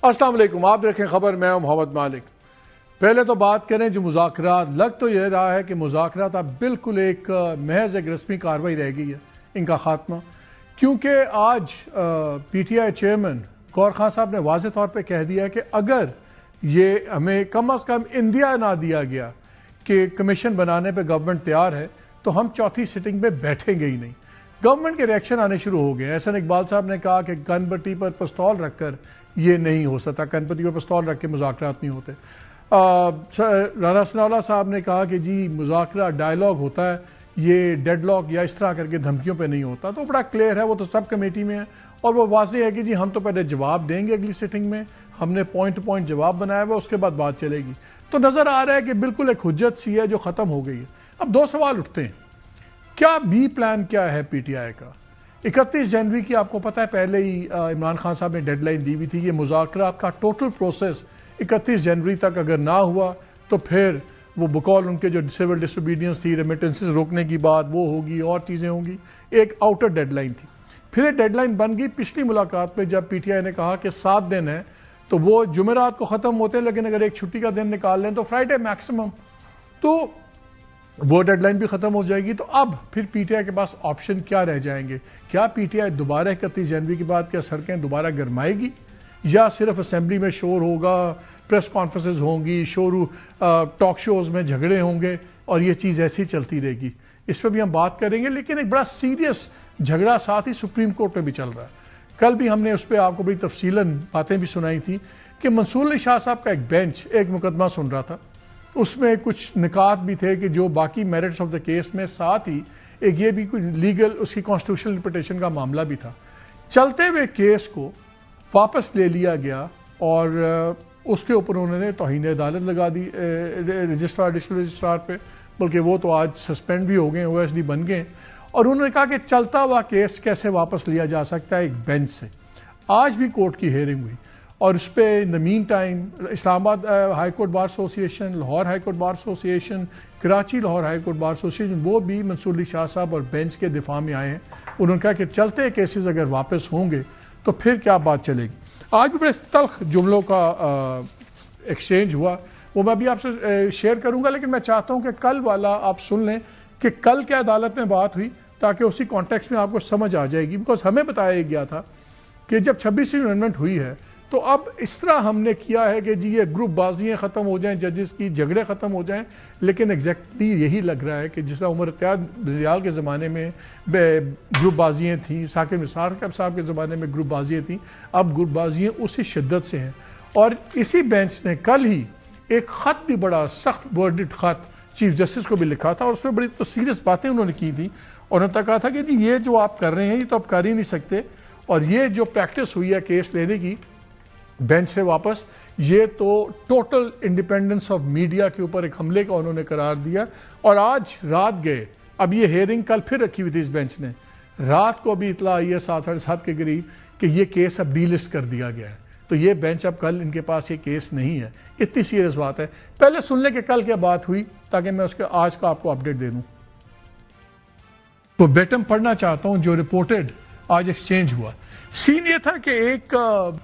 السلام علیکم، آپ دیکھیں خبر، میں ہوں محمد مالک۔ پہلے تو بات کریں جو مذاکرات، لگ تو یہ رہا ہے کہ مذاکرات اب بالکل محض ایک رسمی کارروائی رہ گئی ہے ان کا خاتمہ، کیونکہ آج پی ٹی آئی چیئرمین گور خان صاحب نے واضح طور پہ کہہ دیا کہ اگر یہ ہمیں کم از کم اندیا نہ دیا گیا کہ کمیشن بنانے پہ گورنمنٹ تیار ہے تو ہم چوتھی سٹنگ پہ بیٹھیں گے ہی نہیں۔ گورنمنٹ کے ریئیکشن آنے شروع ہو گئے۔ احسن اقبال صاحب نے کہا کہ گن بٹی پر پستول رکھ کر یہ نہیں ہو سکتا، گن بٹی پر پستول رکھ کے مذاکرات نہیں ہوتے۔ رانا ثناءاللہ صاحب نے کہا کہ جی مذاکرہ ڈائیلاگ ہوتا ہے، یہ ڈیڈ لاک یا اس طرح کر کے دھمکیوں پہ نہیں ہوتا۔ تو بڑا کلیئر ہے، وہ تو سب کمیٹی میں ہے اور وہ واضح ہے کہ جی ہم تو پہلے جواب دیں گے اگلی سٹنگ میں، ہم نے پوائنٹ ٹو پوائنٹ جواب بنایا ہوا، اس کے بعد بات چلے گی۔ تو نظر آ رہا ہے کہ بالکل ایک حجت سی ہے جو ختم ہو گئی ہے۔ اب دو سوال اٹھتے ہیں، کیا بی پلان کیا ہے پی ٹی آئی کا؟ 31 جنوری کی آپ کو پتہ ہے پہلے ہی عمران خان صاحب نے ڈیڈ لائن دی ہوئی تھی، یہ مذاکرات کا ٹوٹل پروسیس 31 جنوری تک اگر نہ ہوا تو پھر وہ بقول ان کے جو سول ڈس اوبیڈینس تھی، ریمیٹنسز روکنے کی بات وہ ہوگی اور چیزیں ہوں گی، ایک آؤٹر ڈیڈ لائن تھی۔ پھر ایک ڈیڈ لائن بن گئی پچھلی ملاقات پہ جب پی ٹی آئی نے کہا کہ 7 دن ہے تو وہ جمعرات کو ختم ہوتے ہیں، لیکن اگر ایک چھٹی کا دن نکال لیں تو فرائیڈے میکسیمم، تو وہ ڈیڈ لائن بھی ختم ہو جائے گی۔ تو اب پھر پی ٹی آئی کے پاس آپشن کیا رہ جائیں گے؟ کیا پی ٹی آئی دوبارہ 31 جنوری کے بعد کیا سڑکیں دوبارہ گرمائے گی، یا صرف اسمبلی میں شور ہوگا، پریس کانفرنسز ہوں گی، ٹاک شوز میں جھگڑے ہوں گے اور یہ چیز ایسی چلتی رہے گی؟ اس پہ بھی ہم بات کریں گے، لیکن ایک بڑا سیریس جھگڑا ساتھ ہی سپریم کورٹ میں بھی چل رہا ہے۔ کل بھی ہم نے اس پہ آپ کو بڑی تفصیلاً باتیں بھی سنائی تھیں کہ منصور علی شاہ صاحب کا ایک بینچ ایک مقدمہ سن رہا تھا، اس میں کچھ نکات بھی تھے کہ جو باقی میرٹس آف دا کیس میں، ساتھ ہی ایک یہ بھی کچھ لیگل اس کی کانسٹیٹیوشنل انٹرپریٹیشن کا معاملہ بھی تھا۔ چلتے ہوئے کیس کو واپس لے لیا گیا اور اس کے اوپر انہوں نے توہین عدالت لگا دی رجسٹرار ایڈیشنل رجسٹرار پہ، بلکہ وہ تو آج سسپینڈ بھی ہو گئے، او ایس ڈی بن گئے، اور انہوں نے کہا کہ چلتا ہوا کیس کیسے واپس لیا جا سکتا ہے ایک بینچ سے۔ آج بھی کورٹ کی ہیئرنگ ہوئی اور اس پہ ان دا مین ٹائم اسلام آباد high court bar association, Lahore high court bar association, Karachi Lahore high court bar association, وہ بھی منصور علی شاہ صاحب اور بینچ کے دفاع میں آئے ہیں۔ انہوں نے کہا کہ چلتے کیسز اگر واپس ہوں گے تو پھر کیا بات چلے گی۔ آج بھی بڑے تلخ جملوں کا ایکسچینج ہوا، وہ میں بھی آپ سے شیئر کروں گا، لیکن میں چاہتا ہوں کہ کل والا آپ سن لیں کہ کل کیا عدالت میں بات ہوئی، تاکہ اسی کانٹیکسٹ میں آپ کو سمجھ آ جائے گی۔ بیکاز ہمیں بتایا گیا تھا کہ جب 26ویں امینڈمنٹ ہوئی ہے تو اب اس طرح ہم نے کیا ہے کہ جی یہ گروپ بازیاں ختم ہو جائیں، ججز کی جھگڑے ختم ہو جائیں، لیکن ایگزیکٹلی یہی لگ رہا ہے کہ جس طرح عمر اتحاد ریال کے زمانے میں گروپ بازیاں تھیں، ثاقب نثار صاحب کے زمانے میں گروپ بازیاں تھیں، اب گروپ بازیاں اسی شدت سے ہیں۔ اور اسی بینچ نے کل ہی ایک خط بھی، بڑا سخت ورڈڈ خط چیف جسٹس کو بھی لکھا تھا، اور اس میں بڑی تو سیریس باتیں انہوں نے کی تھیں، اور انہوں نے کہا تھا کہ جی یہ جو آپ کر رہے ہیں یہ تو آپ کر ہی نہیں سکتے، اور یہ جو پریکٹس ہوئی ہے کیس لینے کی بینچ سے واپس، یہ تو ٹوٹل انڈیپینڈنس آف میڈیا کے اوپر ایک حملے کا انہوں نے قرار دیا۔ اور آج رات گئے، اب یہ ہیئرنگ کل پھر رکھی ہوئی تھی اس بینچ نے، رات کو بھی اطلاع آئی ہے 7:30 کے قریب کہ یہ کیس اب ڈی لسٹ کر دیا گیا ہے۔ تو یہ بینچ اب کل ان کے پاس یہ کیس نہیں ہے، اتنی سیریس بات ہے۔ پہلے سن لیں کہ کل کیا بات ہوئی تاکہ میں اس کے آج کا آپ کو اپڈیٹ دے دوں۔ تو بیٹم پڑھنا چاہتا ہوں جو رپورٹڈ آج ایکسچینج ہوا۔ سین یہ تھا کہ ایک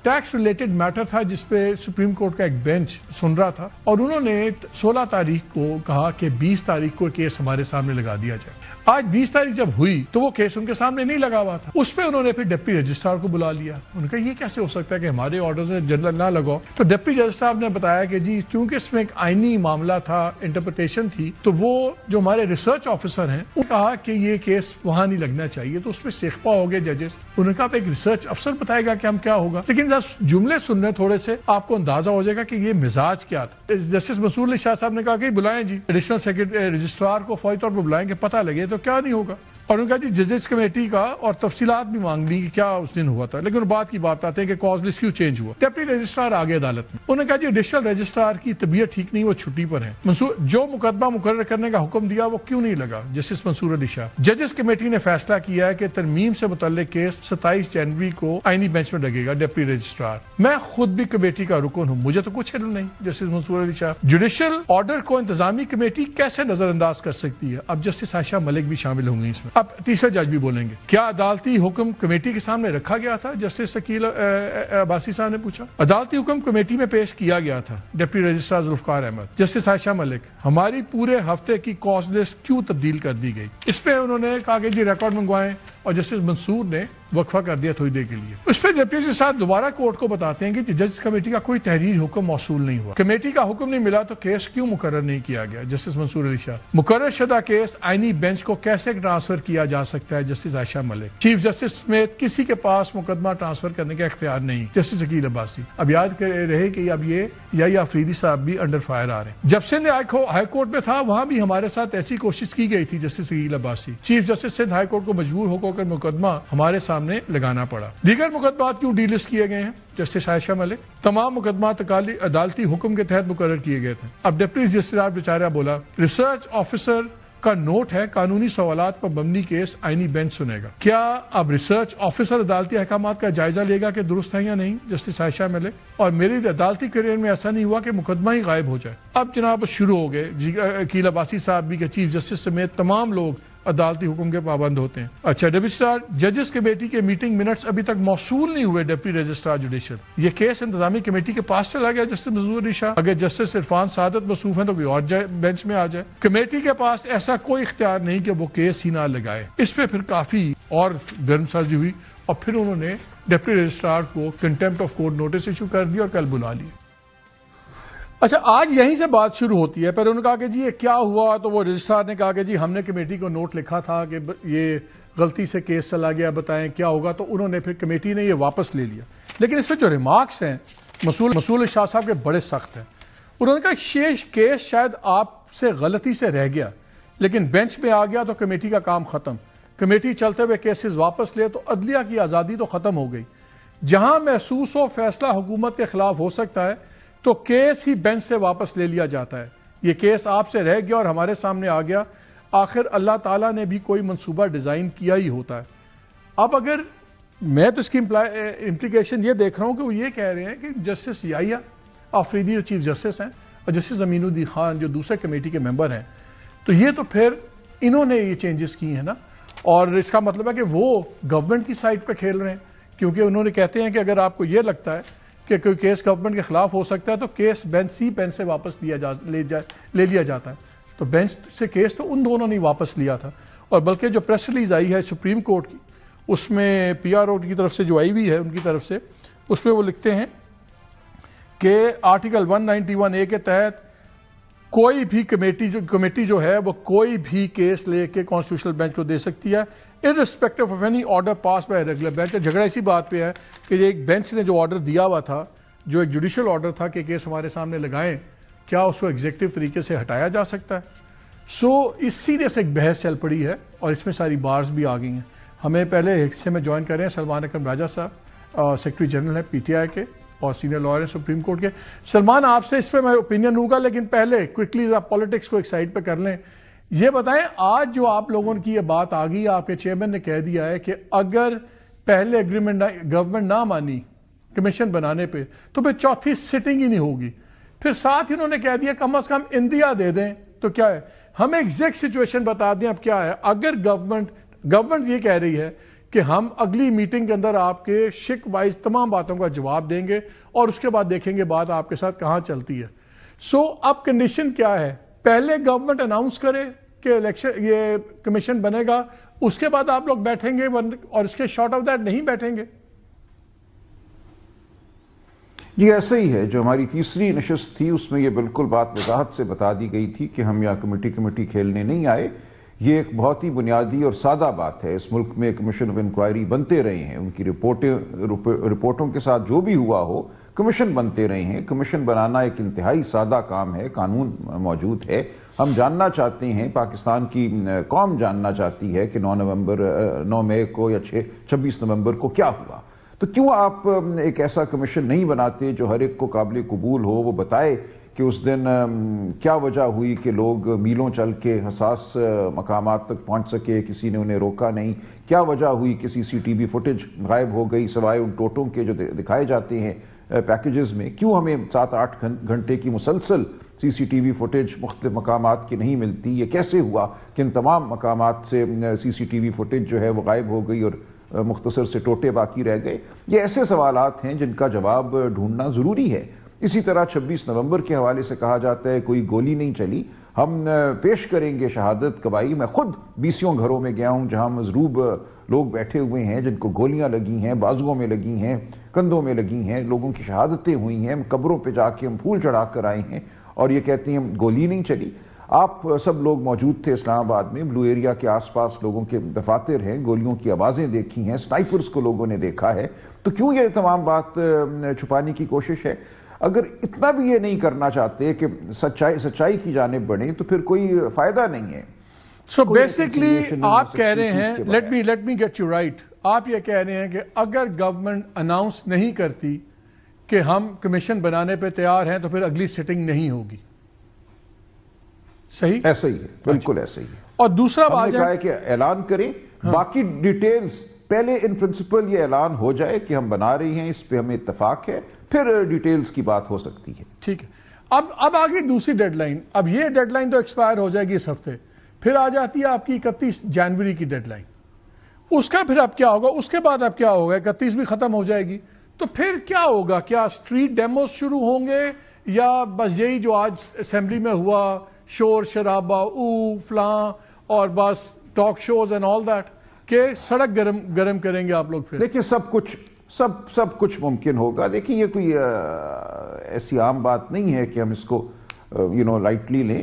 ٹیکس ریلیٹڈ میٹر تھا جس پہ سپریم کورٹ کا ایک بینچ سن رہا تھا، اور انہوں نے 16 تاریخ کو کہا کہ 20 تاریخ کو کیس ہمارے سامنے لگا دیا جائے۔ آج 20 تاریخ جب ہوئی تو وہ کیس ان کے سامنے نہیں لگا ہوا تھا، اس پہ انہوں نے پھر ڈپٹی رجسٹرار کو بلا لیا۔ انہوں نے کہا یہ کیسے ہو سکتا ہے کہ ہمارے آرڈرز میں جنرل نہ لگاؤ؟ تو ڈپٹی رجسٹرار نے بتایا کہ جی کیونکہ اس میں ایک آئینی معاملہ تھا، انٹرپریٹیشن تھی، تو وہ جو ہمارے ریسرچ آفیسر ہیں انہوں نے کہا کہ یہ کیس وہاں نہیں لگنا چاہیے، تو اس میں سیخپا ہو گئے ججز۔ انہوں نے کہا ایک ریسرچ افسر بتائے گا کہ ہم کیا ہوگا، لیکن جملے سننے تھوڑے سے آپ کو اندازہ ہو جائے گا کہ یہ مزاج کیا تھا۔ جسٹس منصور علی شاہ صاحب نے کہا کہ بلائیں جی ایڈیشنل سیکرٹری رجسٹرار کو فوری طور پر بلائیں کہ پتہ لگے تو کیا نہیں ہوگا۔ اور انہوں نے کہا جی ججز کمیٹی کا اور تفصیلات بھی مانگ لی کہ کیا اس دن ہوا تھا، لیکن بات کی بات آتے ہیں کہ کاز لسٹ کیوں چینج ہوا۔ ڈپٹی رجسٹرار آگے عدالت میں، انہوں نے کہا جی ایڈیشنل رجسٹرار کی طبیعت ٹھیک نہیں، وہ چھٹی پر ہے، جو مقدمہ مقرر کرنے کا حکم دیا وہ کیوں نہیں لگا جسٹس منصور علی شاہ۔ ججز کمیٹی نے فیصلہ کیا ہے کہ ترمیم سے متعلق کیس 27 جنوری کو آئینی بینچ میں لگے گا۔ ڈپٹی رجسٹرار میں خود بھی کمیٹی کا رکن ہوں، مجھے تو کچھ علم نہیں۔ جسٹس منصور علی شاہ جوڈیشل آرڈر کو انتظامی کمیٹی کیسے نظر انداز کر سکتی ہے؟ اب جسٹس عائشہ ملک بھی شامل ہوں گی اس میں۔ اب تیسرا جج بھی بولیں گے کیا عدالتی حکم کمیٹی کے سامنے رکھا گیا تھا؟ جسٹس شکیل عباسی صاحب نے پوچھا. عدالتی حکم کمیٹی میں پیش کیا گیا تھا. Deputy registrar Zulfiqar Ahmed. Justice Ayesha Malik ہماری پورے ہفتے کی کاسٹ لسٹ کیوں تبدیل کر دی گئی؟ اس پہ انہوں نے کہا کہ جی ریکارڈ منگوائیں اور جسٹس منصور نے وقفہ کر دیا تھوڑی دیر کے لیے. اس پہ ڈپٹی رجسٹرار دوبارہ کورٹ کو بتاتے ہیں کہ ججز کمیٹی کا کوئی تحریری حکم موصول نہیں ہوا. کمیٹی کا حکم نہیں ملا تو کیس کیوں مقرر نہیں کیا گیا؟ جسٹس منصور علی شاہ. مقرر شدہ کیس آئینی بینچ کو کیسے ٹرانسفر کیا جا سکتا ہے؟ جسٹس عائشہ ملک. چیف جسٹس سمیت کسی کے پاس مقدمہ ٹرانسفر کرنے کا اختیار نہیں. جسٹس شکیل عباسی. اب یاد رہے کہ اب یہ یا آفریدی صاحب بھی انڈر فائر آ رہے ہیں. جب سندھ ہائی کورٹ میں تھا وہاں بھی ہمارے ساتھ ایسی کوشش کی گئی تھی. Justice Shakeel Abbasi. Chief justice Sindh high court کو مجبور ہو کر مقدمہ ہمارے سامنے لگانا پڑا. دیگر مقدمات کیوں ڈی لسٹ کیے گئے ہیں؟ جسٹس عائشہ ملک. تمام مقدمات عدالتی حکم کے تحت مقرر کیے گئے تھے. اب ڈپٹی رجسٹرار بیچارہ بولا ریسرچ آفیسر کا نوٹ ہے قانونی سوالات پر مبنی کیس آئینی بینچ سنے گا. کیا اب ریسرچ آفیسر عدالتی احکامات کا جائزہ لے گا کہ درست ہے یا نہیں؟ جسٹس عائشہ ملک. اور میری عدالتی کیریئر میں ایسا نہیں ہوا کہ مقدمہ ہی غائب ہو جائے. اب جناب شروع ہو گئے شکیل عباسی صاحب بھی کہ چیف جسٹس سمیت تمام لوگ عدالتی حکم کے پابند ہوتے ہیں. اچھا رجسٹرار ججز کمیٹی کے میٹنگ منٹس ابھی تک موصول نہیں ہوئے. Deputy registrar judicial. یہ کیس انتظامی کمیٹی کے پاس چلا گیا جسٹس منظور علی شاہ. اگر جسٹس عرفان سعادت مصروف ہیں تو کوئی اور بینچ میں آ جائے. کمیٹی کے پاس ایسا کوئی اختیار نہیں کہ وہ کیس ہی نہ لگائے. اس پہ پھر کافی اور گرم سازی ہوئی اور پھر انہوں نے ڈپٹی رجسٹرار کو contempt of court notice issue کر دیا اور کل بلا لیا. اچھا آج یہیں سے بات شروع ہوتی ہے. پہلے انہوں نے کہا کہ جی یہ کیا ہوا تو وہ رجسٹرار نے کہا کہ جی ہم نے کمیٹی کو نوٹ لکھا تھا کہ یہ غلطی سے کیس چلا گیا بتائیں کیا ہوگا. تو انہوں نے پھر کمیٹی نے یہ واپس لے لیا. لیکن اس میں جو ریمارکس ہیں مسول شاہ صاحب کے بڑے سخت ہیں. انہوں نے کہا کیس شاید آپ سے غلطی سے رہ گیا لیکن بینچ میں آ گیا تو کمیٹی کا کام ختم. کمیٹی چلتے ہوئے کیسز واپس لے تو عدلیہ کی آزادی تو ختم ہو گئی. جہاں محسوس ہو فیصلہ حکومت کے خلاف ہو سکتا ہے تو کیس ہی بینچ سے واپس لے لیا جاتا ہے. یہ کیس آپ سے رہ گیا اور ہمارے سامنے آ گیا. آخر اللہ تعالیٰ نے بھی کوئی منصوبہ ڈیزائن کیا ہی ہوتا ہے. اب اگر میں تو اس کی امپلیکیشن یہ دیکھ رہا ہوں کہ وہ یہ کہہ رہے ہیں کہ جسٹس یحییٰ آفریدی جو چیف جسٹس ہیں اور جسٹس امین الدین خان جو دوسرے کمیٹی کے ممبر ہیں تو یہ تو پھر انہوں نے یہ چینجز کی ہیں نا. اور اس کا مطلب ہے کہ وہ گورنمنٹ کی سائڈ پہ کھیل رہے ہیں کیونکہ انہوں نے کہتے ہیں کہ اگر آپ کو یہ لگتا ہے کہ کوئی کیس گورنمنٹ کے خلاف ہو سکتا ہے تو کیس بینچ سے واپس لے لیا جاتا ہے. تو بینچ سے کیس تو ان دونوں نے واپس لیا تھا. اور بلکہ جو پریس ریلیز آئی ہے سپریم کورٹ کی اس میں پی آر او کی طرف سے جو آئی ہوئی ہے ان کی طرف سے اس میں وہ لکھتے ہیں کہ آرٹیکل 191A کے تحت کوئی بھی کمیٹی جو ہے وہ کوئی بھی کیس لے کے کانسٹیٹیوشنل بینچ کو دے سکتی ہے irrespective of any order passed by a regular bench. جھگڑا اسی بات پہ ہے کہ یہ ایک بینچ نے جو آرڈر دیا ہوا تھا جو ایک جوڈیشل آرڈر تھا کہ کیس ہمارے سامنے لگائیں کیا اس کو ایگزیکٹو طریقے سے ہٹایا جا سکتا ہے. اس سیریے سے ایک بحث چل پڑی ہے اور اس میں ساری بارز بھی آ گئی ہیں. ہمیں پہلے حصے میں جوائن کر رہے ہیں سلمان اکرم راجہ صاحب سیکرٹری جنرل ہیں پی ٹی آئی کے اور سینئر لائر ہیں سپریم کورٹ کے. سلمان آپ سے اس پہ میں اوپینین لوں گا لیکن پہلے کوئکلی آپ پالیٹکس کو ایک سائڈ پہ کر لیں. یہ بتائیں آج جو آپ لوگوں کی یہ بات آ گئی آپ کے چیئرمین نے کہہ دیا ہے کہ اگر پہلے اگریمنٹ گورنمنٹ نہ مانی کمیشن بنانے پہ تو پھر چوتھی سٹنگ ہی نہیں ہوگی. پھر ساتھ ہی انہوں نے کہہ دیا کم از کم اندیا دے دیں تو کیا ہے. ہمیں ایگزیکٹ سچویشن بتا دیں اب کیا ہے. اگر گورنمنٹ یہ کہہ رہی ہے کہ ہم اگلی میٹنگ کے اندر آپ کے شک وائز تمام باتوں کا جواب دیں گے اور اس کے بعد دیکھیں گے بات آپ کے ساتھ کہاں چلتی ہے. اب کنڈیشن کیا ہے پہلے گورنمنٹ اناؤنس کرے کہ الیکشن یہ کمیشن بنے گا اس کے بعد آپ لوگ بیٹھیں گے اور اس کے شارٹ آف دیٹ نہیں بیٹھیں گے. یہ ایسا ہی ہے. جو ہماری تیسری نشست تھی اس میں یہ بالکل بات وضاحت سے بتا دی گئی تھی کہ ہم یہاں کمیٹی کھیلنے نہیں آئے. یہ ایک بہت ہی بنیادی اور سادہ بات ہے. اس ملک میں کمیشن آف انکوائری بنتے رہے ہیں ان کی رپورٹوں کے ساتھ جو بھی ہوا ہو کمیشن بنتے رہے ہیں. کمیشن بنانا ایک انتہائی سادہ کام ہے. قانون موجود ہے. ہم جاننا چاہتے ہیں پاکستان کی قوم جاننا چاہتی ہے کہ 9 مئی کو یا 26 نومبر کو کیا ہوا. تو کیوں آپ ایک ایسا کمیشن نہیں بناتے جو ہر ایک کو قابل قبول ہو. وہ بتائے کہ اس دن کیا وجہ ہوئی کہ لوگ میلوں چل کے حساس مقامات تک پہنچ سکے کسی نے انہیں روکا نہیں. کیا وجہ ہوئی کہ CCTV فوٹیج غائب ہو گئی سوائے ان ٹوٹوں کے جو دکھائے جاتے ہیں پیکیجز میں. کیوں ہمیں 7-8 گھنٹے کی مسلسل سی سی ٹی وی فوٹیج مختلف مقامات کی نہیں ملتی، یہ کیسے ہوا کہ ان تمام مقامات سے سی سی ٹی وی فوٹیج جو ہے وہ غائب ہو گئی اور مختصر سے ٹوٹے باقی رہ گئے؟ یہ ایسے سوالات ہیں جن کا جواب ڈھونڈنا ضروری ہے۔ اسی طرح 26 نومبر کے حوالے سے کہا جاتا ہے کوئی گولی نہیں چلی، ہم پیش کریں گے شہادت گواہی۔ میں خود 20 گھروں میں گیا ہوں جہاں مضروب لوگ بیٹھے ہوئے ہیں جن کو گولیاں لگی ہیں، بازوؤں میں لگی ہیں، کندھوں میں لگی ہیں، لوگوں کی شہادتیں ہوئی ہیں، قبروں پہ جا کے ہم پھول چڑھا کر آئے ہیں اور یہ کہتے ہیں گولی نہیں چلی۔ آپ سب لوگ موجود تھے اسلام آباد میں، بلو ایریا کے آس پاس لوگوں کے دفاتر ہیں، گولیوں کی آوازیں دیکھی ہیں، سنائپرز کو لوگوں نے دیکھا ہے، تو کیوں یہ تمام بات چھپانے کی کوشش ہے؟ اگر اتنا بھی یہ نہیں کرنا چاہتے کہ سچائی کی جانب بڑھیں تو پھر کوئی فائدہ نہیں ہے۔ سو بیسیکلی آپ کہہ رہے ہیں، let me get you right, آپ یہ کہہ رہے ہیں کہ اگر گورنمنٹ اناؤنس نہیں کرتی کہ ہم کمیشن بنانے پہ تیار ہیں تو پھر اگلی سیٹنگ نہیں ہوگی، صحیح؟ ایسا ہی ہے، بالکل ایسا ہی ہے۔ اور دوسرا ہم نے کہا ہے کہ اعلان کریں، باقی ڈیٹیلز پہلے ان پرنسپل یہ اعلان ہو جائے کہ ہم بنا رہی ہیں، اس پہ ہمیں اتفاق ہے، پھر ڈیٹیلز کی بات ہو سکتی ہے۔ ٹھیک ہے، اب آگے دوسری ڈیڈ لائن، اب یہ ڈیڈ لائن تو ایکسپائر ہو جائے گی اس ہفتے، پھر آ جاتی ہے آپ کی 31 جنوری کی ڈیڈ لائن۔ اس کا پھر اب کیا ہوگا؟ اس کے بعد اب کیا ہوگا؟ 31 بھی ختم ہو جائے گی، تو پھر کیا ہوگا؟ کیا اسٹریٹ ڈیموز شروع ہوں گے یا بس یہی جو آج اسمبلی میں ہوا شور شرابہ فلاں اور بس talk shows and all that کہ سڑک گرم کریں گے آپ لوگ؟ پھر دیکھیں سب کچھ ممکن ہوگا۔ دیکھیں یہ کوئی ایسی عام بات نہیں ہے کہ ہم اس کو لائٹلی لیں۔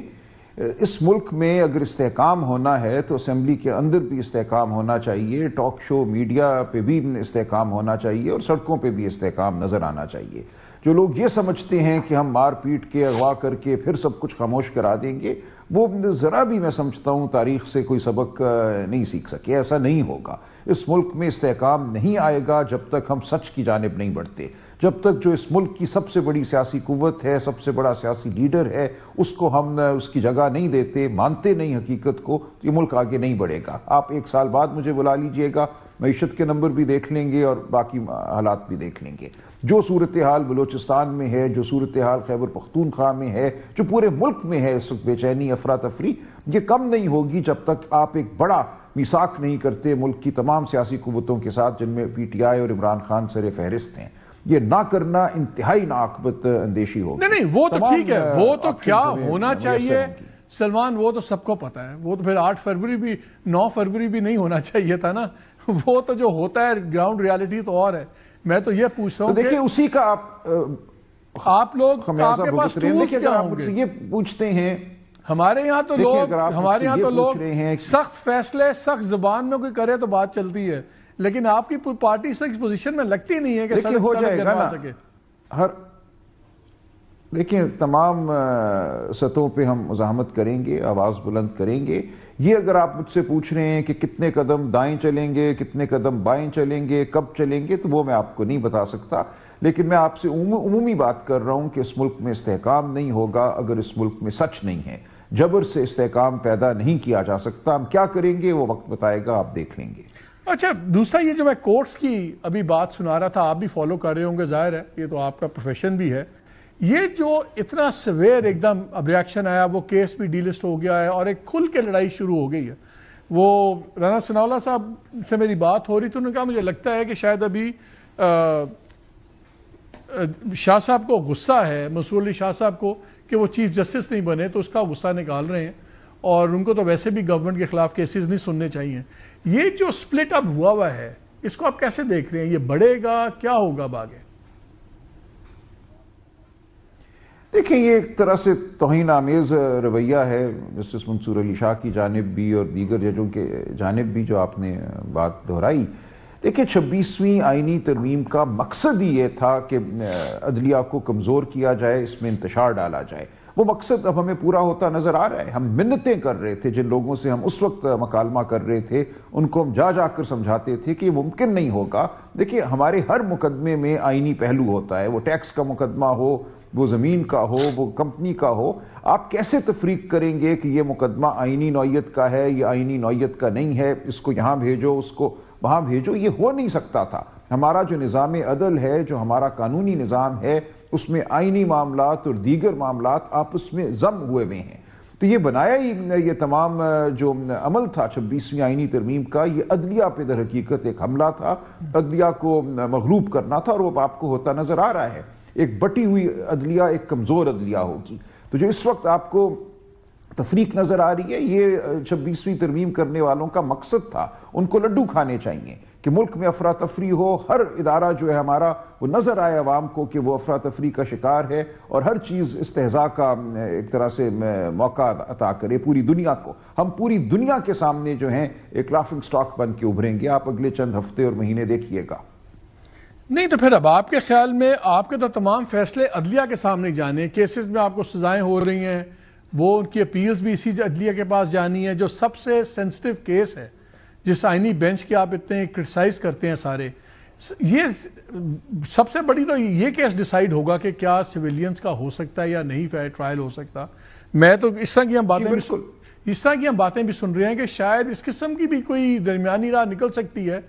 اس ملک میں اگر استحکام ہونا ہے تو اسمبلی کے اندر بھی استحکام ہونا چاہیے، ٹاک شو میڈیا پہ بھی استحکام ہونا چاہیے اور سڑکوں پہ بھی استحکام نظر آنا چاہیے۔ جو لوگ یہ سمجھتے ہیں کہ ہم مار پیٹ کے اغوا کر کے پھر سب کچھ خاموش کرا دیں گے، وہ ذرا بھی میں سمجھتا ہوں تاریخ سے کوئی سبق نہیں سیکھ سکے۔ ایسا نہیں ہوگا۔ اس ملک میں استحکام نہیں آئے گا جب تک ہم سچ کی جانب نہیں بڑھتے، جب تک جو اس ملک کی سب سے بڑی سیاسی قوت ہے، سب سے بڑا سیاسی لیڈر ہے، اس کو ہم اس کی جگہ نہیں دیتے، مانتے نہیں حقیقت کو، یہ ملک آگے نہیں بڑھے گا۔ آپ 1 سال بعد مجھے بلا لیجئے گا، معیشت کے نمبر بھی دیکھ لیں گے اور باقی حالات بھی دیکھ لیں گے۔ جو صورتحال بلوچستان میں ہے، جو صورتحال خیبر پختونخوا میں ہے، جو پورے ملک میں ہے اس وقت بے چینی، افراتفری، یہ کم نہیں ہوگی جب تک آپ ایک بڑا میثاق نہیں کرتے ملک کی تمام سیاسی قوتوں کے ساتھ، جن میں پی ٹی آئی اور عمران خان سر فہرست ہیں۔ یہ نہ کرنا انتہائی ناعاقبت اندیشی ہوگی۔ نہیں وہ تو ٹھیک ہے، وہ تو کیا ہونا چاہیے سلمان، وہ تو سب کو پتا ہے، وہ تو پھر 8 فروری بھی 9 فروری بھی نہیں ہونا چاہیے تھا نا، وہ تو جو ہوتا ہے گراؤنڈ ریالٹی تو اور ہے۔ میں تو یہ پوچھ رہا ہوں دیکھیں اسی کا آپ لوگ آپ کے پاس ٹولز کیا ہوں گے؟ یہ پوچھتے ہیں، ہمارے یہاں تو لوگ سخت فیصلے سخت زبان میں کوئی کرے تو بات چلتی ہے، لیکن آپ کی پارٹی سے اس پوزیشن میں لگتی نہیں ہے کہ سڑک ہو جائے گا نا۔ سکے۔ دیکھیں تمام سطحوں پہ ہم مزاحمت کریں گے، آواز بلند کریں گے۔ یہ اگر آپ مجھ سے پوچھ رہے ہیں کہ کتنے قدم دائیں چلیں گے، کتنے قدم بائیں چلیں گے، کب چلیں گے، تو وہ میں آپ کو نہیں بتا سکتا، لیکن میں آپ سے عمومی بات کر رہا ہوں کہ اس ملک میں استحکام نہیں ہوگا اگر اس ملک میں سچ نہیں ہے۔ جبر سے استحکام پیدا نہیں کیا جا سکتا۔ ہم کیا کریں گے وہ وقت بتائے گا، آپ دیکھ لیں گے۔ اچھا، دوسرا یہ جو میں کورٹس کی ابھی بات سنا رہا تھا، آپ بھی فالو کر رہے ہوں گے، ظاہر ہے یہ تو آپ کا پروفیشن بھی ہے۔ یہ جو اتنا سویر ایک دم اب ریاکشن آیا، وہ کیس بھی ڈی لسٹ ہو گیا ہے اور ایک کھل کے لڑائی شروع ہو گئی ہے۔ وہ رانا ثناءاللہ صاحب سے میری بات ہو رہی تھی، انہوں نے کہا مجھے لگتا ہے کہ شاید ابھی شاہ صاحب کو غصہ ہے، منصور علی شاہ صاحب کو، کہ وہ چیف جسٹس نہیں بنے تو اس کا غصہ نکال رہے ہیں، اور ان کو تو ویسے بھی گورنمنٹ کے خلاف کیسز نہیں سننے چاہیے۔ یہ جو سپلٹ اپ ہوا ہے اس کو آپ کیسے دیکھ رہے ہیں؟ یہ بڑھے گا؟ کیا ہوگا آگے؟ دیکھیں یہ ایک طرح سے توہین آمیز رویہ ہے جسٹس منصور علی شاہ کی جانب بھی اور دیگر ججوں کے جانب بھی، جو آپ نے بات دہرائی۔ دیکھیں 26ویں آئینی ترمیم کا مقصد ہی یہ تھا کہ عدلیہ کو کمزور کیا جائے، اس میں انتشار ڈالا جائے۔ وہ مقصد اب ہمیں پورا ہوتا نظر آ رہا ہے۔ ہم منتیں کر رہے تھے، جن لوگوں سے ہم اس وقت مکالمہ کر رہے تھے ان کو ہم جا کر سمجھاتے تھے کہ یہ ممکن نہیں ہوگا۔ دیکھیں ہمارے ہر مقدمے میں آئینی پہلو ہوتا ہے، وہ ٹیکس کا مقدمہ ہو، وہ زمین کا ہو، وہ کمپنی کا ہو۔ آپ کیسے تفریق کریں گے کہ یہ مقدمہ آئینی نوعیت کا ہے، یہ آئینی نوعیت کا نہیں ہے، اس کو یہاں بھیجو، اس کو وہاں بھیجو؟ یہ ہو نہیں سکتا تھا۔ ہمارا جو نظام عدل ہے، جو ہمارا قانونی نظام ہے، اس میں آئینی معاملات اور دیگر معاملات آپس میں ضم ہوئے ہیں. تو یہ بنایا ہی یہ تمام جو عمل تھا 26ویں آئینی ترمیم کا، یہ عدلیہ پہ در حقیقت ایک حملہ تھا، عدلیہ کو مغلوب کرنا تھا، اور وہ آپ کو ہوتا نظر آ رہا ہے. ایک بٹی ہوئی عدلیہ ایک کمزور عدلیہ ہوگی. تو جو اس وقت آپ کو تفریق نظر آ رہی ہے، یہ 26ویں ترمیم کرنے والوں کا مقصد تھا. ان کو لڈو کھانے چاہیے کہ ملک میں افراتفری ہو، ہر ادارہ جو ہے ہمارا وہ نظر آئے عوام کو کہ وہ افراتفری کا شکار ہے، اور ہر چیز استہزاء کا ایک طرح سے موقع عطا کرے پوری دنیا کو. ہم پوری دنیا کے سامنے جو ہیں ایک لافنگ سٹاک بن کے ابھریں گے. آپ اگلے چند ہفتے اور مہینے دیکھیے گا. نہیں تو پھر اب آپ کے خیال میں آپ کے تو تمام فیصلے عدلیہ کے سامنے جانے، کیسز میں آپ کو سزائیں ہو رہی ہیں، وہ ان کی اپیلز بھی اسی عدلیہ کے پاس جانی ہے، جو سب سے سینسٹیو کیس ہے جس آئینی بینچ کے آپ اتنے کرٹیسائز کرتے ہیں سارے. یہ سب سے بڑی تو یہ کیس ڈیسائیڈ ہوگا کہ کیا سویلینز کا ہو سکتا ہے یا نہیں ٹرائل ہو سکتا. میں تو اس طرح کی ہم باتیں بھی سن رہے ہیں کہ شاید اس قسم کی بھی کوئی درمیانی راہ نکل سکتی ہے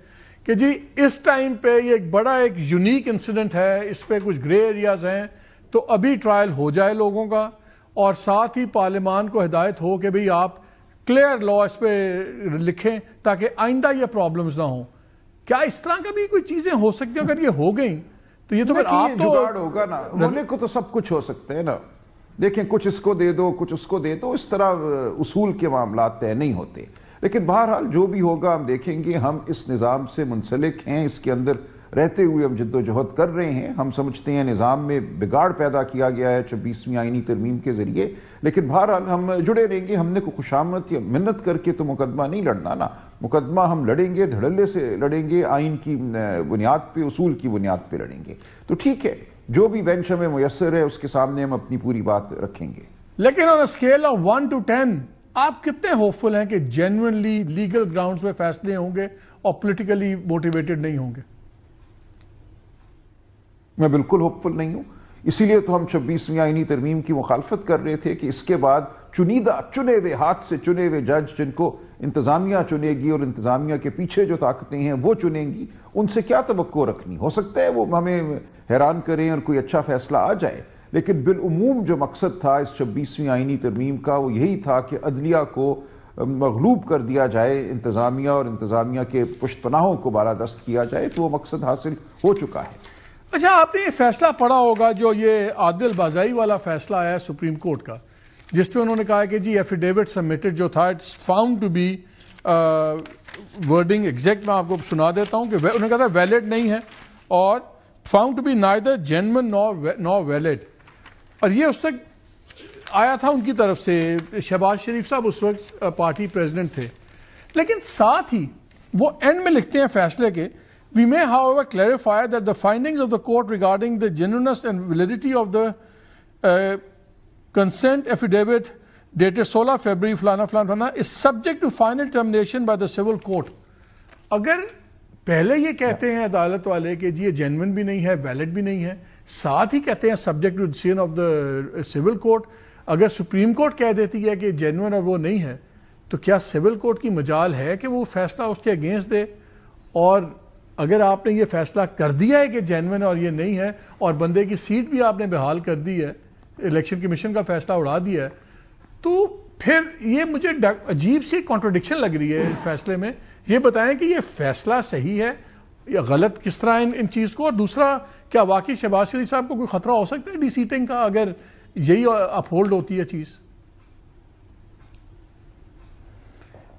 کہ جی اس ٹائم پہ یہ ایک بڑا ایک یونیک انسیڈنٹ ہے، اس پہ کچھ گرے ایریاز ہیں، تو ابھی ٹرائل ہو جائے لوگوں کا، اور ساتھ ہی پارلیمان کو ہدایت ہو کہ بھئی آپ کلیئر لا اس پہ لکھیں تاکہ آئندہ یہ پرابلمز نہ ہوں. کیا اس طرح کا بھی کوئی چیزیں ہو سکتی ہیں؟ اگر یہ ہو گئیں تو یہ تو پھر آپ تو جگاڑ ہوگا نا. ملک کو تو سب کچھ ہو سکتا ہے نا. دیکھیں کچھ اس کو دے دو کچھ اس کو دے دو، اس طرح اصول کے معاملات طے نہیں ہوتے. لیکن بہرحال جو بھی ہوگا ہم دیکھیں گے. ہم اس نظام سے منسلک ہیں، اس کے اندر رہتے ہوئے ہم جد و جہد کر رہے ہیں. ہم سمجھتے ہیں نظام میں بگاڑ پیدا کیا گیا ہے 26ویں آئینی ترمیم کے ذریعے، لیکن بہرحال ہم جڑے رہیں گے. ہم نے کوئی خوشامد یا منت کر کے تو مقدمہ نہیں لڑنا نا. مقدمہ ہم لڑیں گے، دھڑلے سے لڑیں گے، آئین کی بنیاد پہ، اصول کی بنیاد پہ لڑیں گے. تو ٹھیک ہے، جو بھی بینچ ہمیں میسر ہے اس کے سامنے ہم اپنی پوری بات رکھیں گے. لیکن on a scale of 1 to 10 آپ کتنے ہوپفل ہیں کہ جینوئنلی لیگل گراؤنڈز پہ فیصلے ہوں گے اور پولیٹیکلی موٹیویٹڈ نہیں ہوں گے؟ میں بالکل ہوپفل نہیں ہوں. اسی لیے تو ہم 26ویں آئینی ترمیم کی مخالفت کر رہے تھے کہ اس کے بعد چنیدہ چنے ہوئے ہاتھ سے چنے ہوئے جج جن کو انتظامیہ چنے گی اور انتظامیہ کے پیچھے جو طاقتیں ہیں وہ چنیں گی، ان سے کیا توقع رکھنی؟ ہو سکتا ہے وہ ہمیں حیران کریں اور کوئی اچھا فیصلہ آ جائے، لیکن بالعموم جو مقصد تھا اس 26ویں آئینی ترمیم کا وہ یہی تھا کہ عدلیہ کو مغلوب کر دیا جائے، انتظامیہ اور انتظامیہ کے پشت پناہوں کو بالادست کیا جائے. تو وہ مقصد حاصل ہو چکا ہے. اچھا، آپ نے یہ فیصلہ پڑھا ہوگا جو یہ عادل بازائی والا فیصلہ آیا ہے سپریم کورٹ کا، جس پہ انہوں نے کہا کہ جی ایفیڈیوٹ سبمٹڈ جو تھا it's found to be wording exact میں آپ کو سنا دیتا ہوں کہ انہوں نے کہا تھا ویلڈ نہیں ہے اور found to be neither genuine nor valid. اور یہ اس تک آیا تھا ان کی طرف سے. شہباز شریف صاحب اس وقت پارٹی پریزیڈنٹ تھے. لیکن ساتھ ہی وہ اینڈ میں لکھتے ہیں فیصلے کے We may, however, clarify that the findings of the court regarding the genuineness and validity of the consent affidavit dated 16 February فلانا is subject to final determination by the civil court. اگر پہلے یہ کہتے ہیں عدالت والے کہ جی یہ جینوئن بھی نہیں ہے، ویلڈ بھی نہیں ہے، ساتھ ہی کہتے ہیں subject to decision of the civil court, اگر سپریم کورٹ کہہ دیتی ہے کہ جینوئن اور وہ نہیں ہے، تو کیا سول کورٹ کی مجال ہے کہ وہ فیصلہ اس کے اگینسٹ دے؟ اور اگر آپ نے یہ فیصلہ کر دیا ہے کہ جینوئن اور یہ نہیں ہے، اور بندے کی سیٹ بھی آپ نے بحال کر دی ہے، الیکشن کمیشن کا فیصلہ اڑا دیا ہے، تو پھر یہ مجھے عجیب سی کانٹرڈکشن لگ رہی ہے اس فیصلے میں. یہ بتائیں کہ یہ فیصلہ صحیح ہے یا غلط کس طرح ان چیز کو؟ اور دوسرا، کیا واقعی شہباز شریف صاحب کو کوئی خطرہ ہو سکتا ہے ڈی سیٹنگ کا اگر یہی اپہولڈ ہوتی ہے چیز؟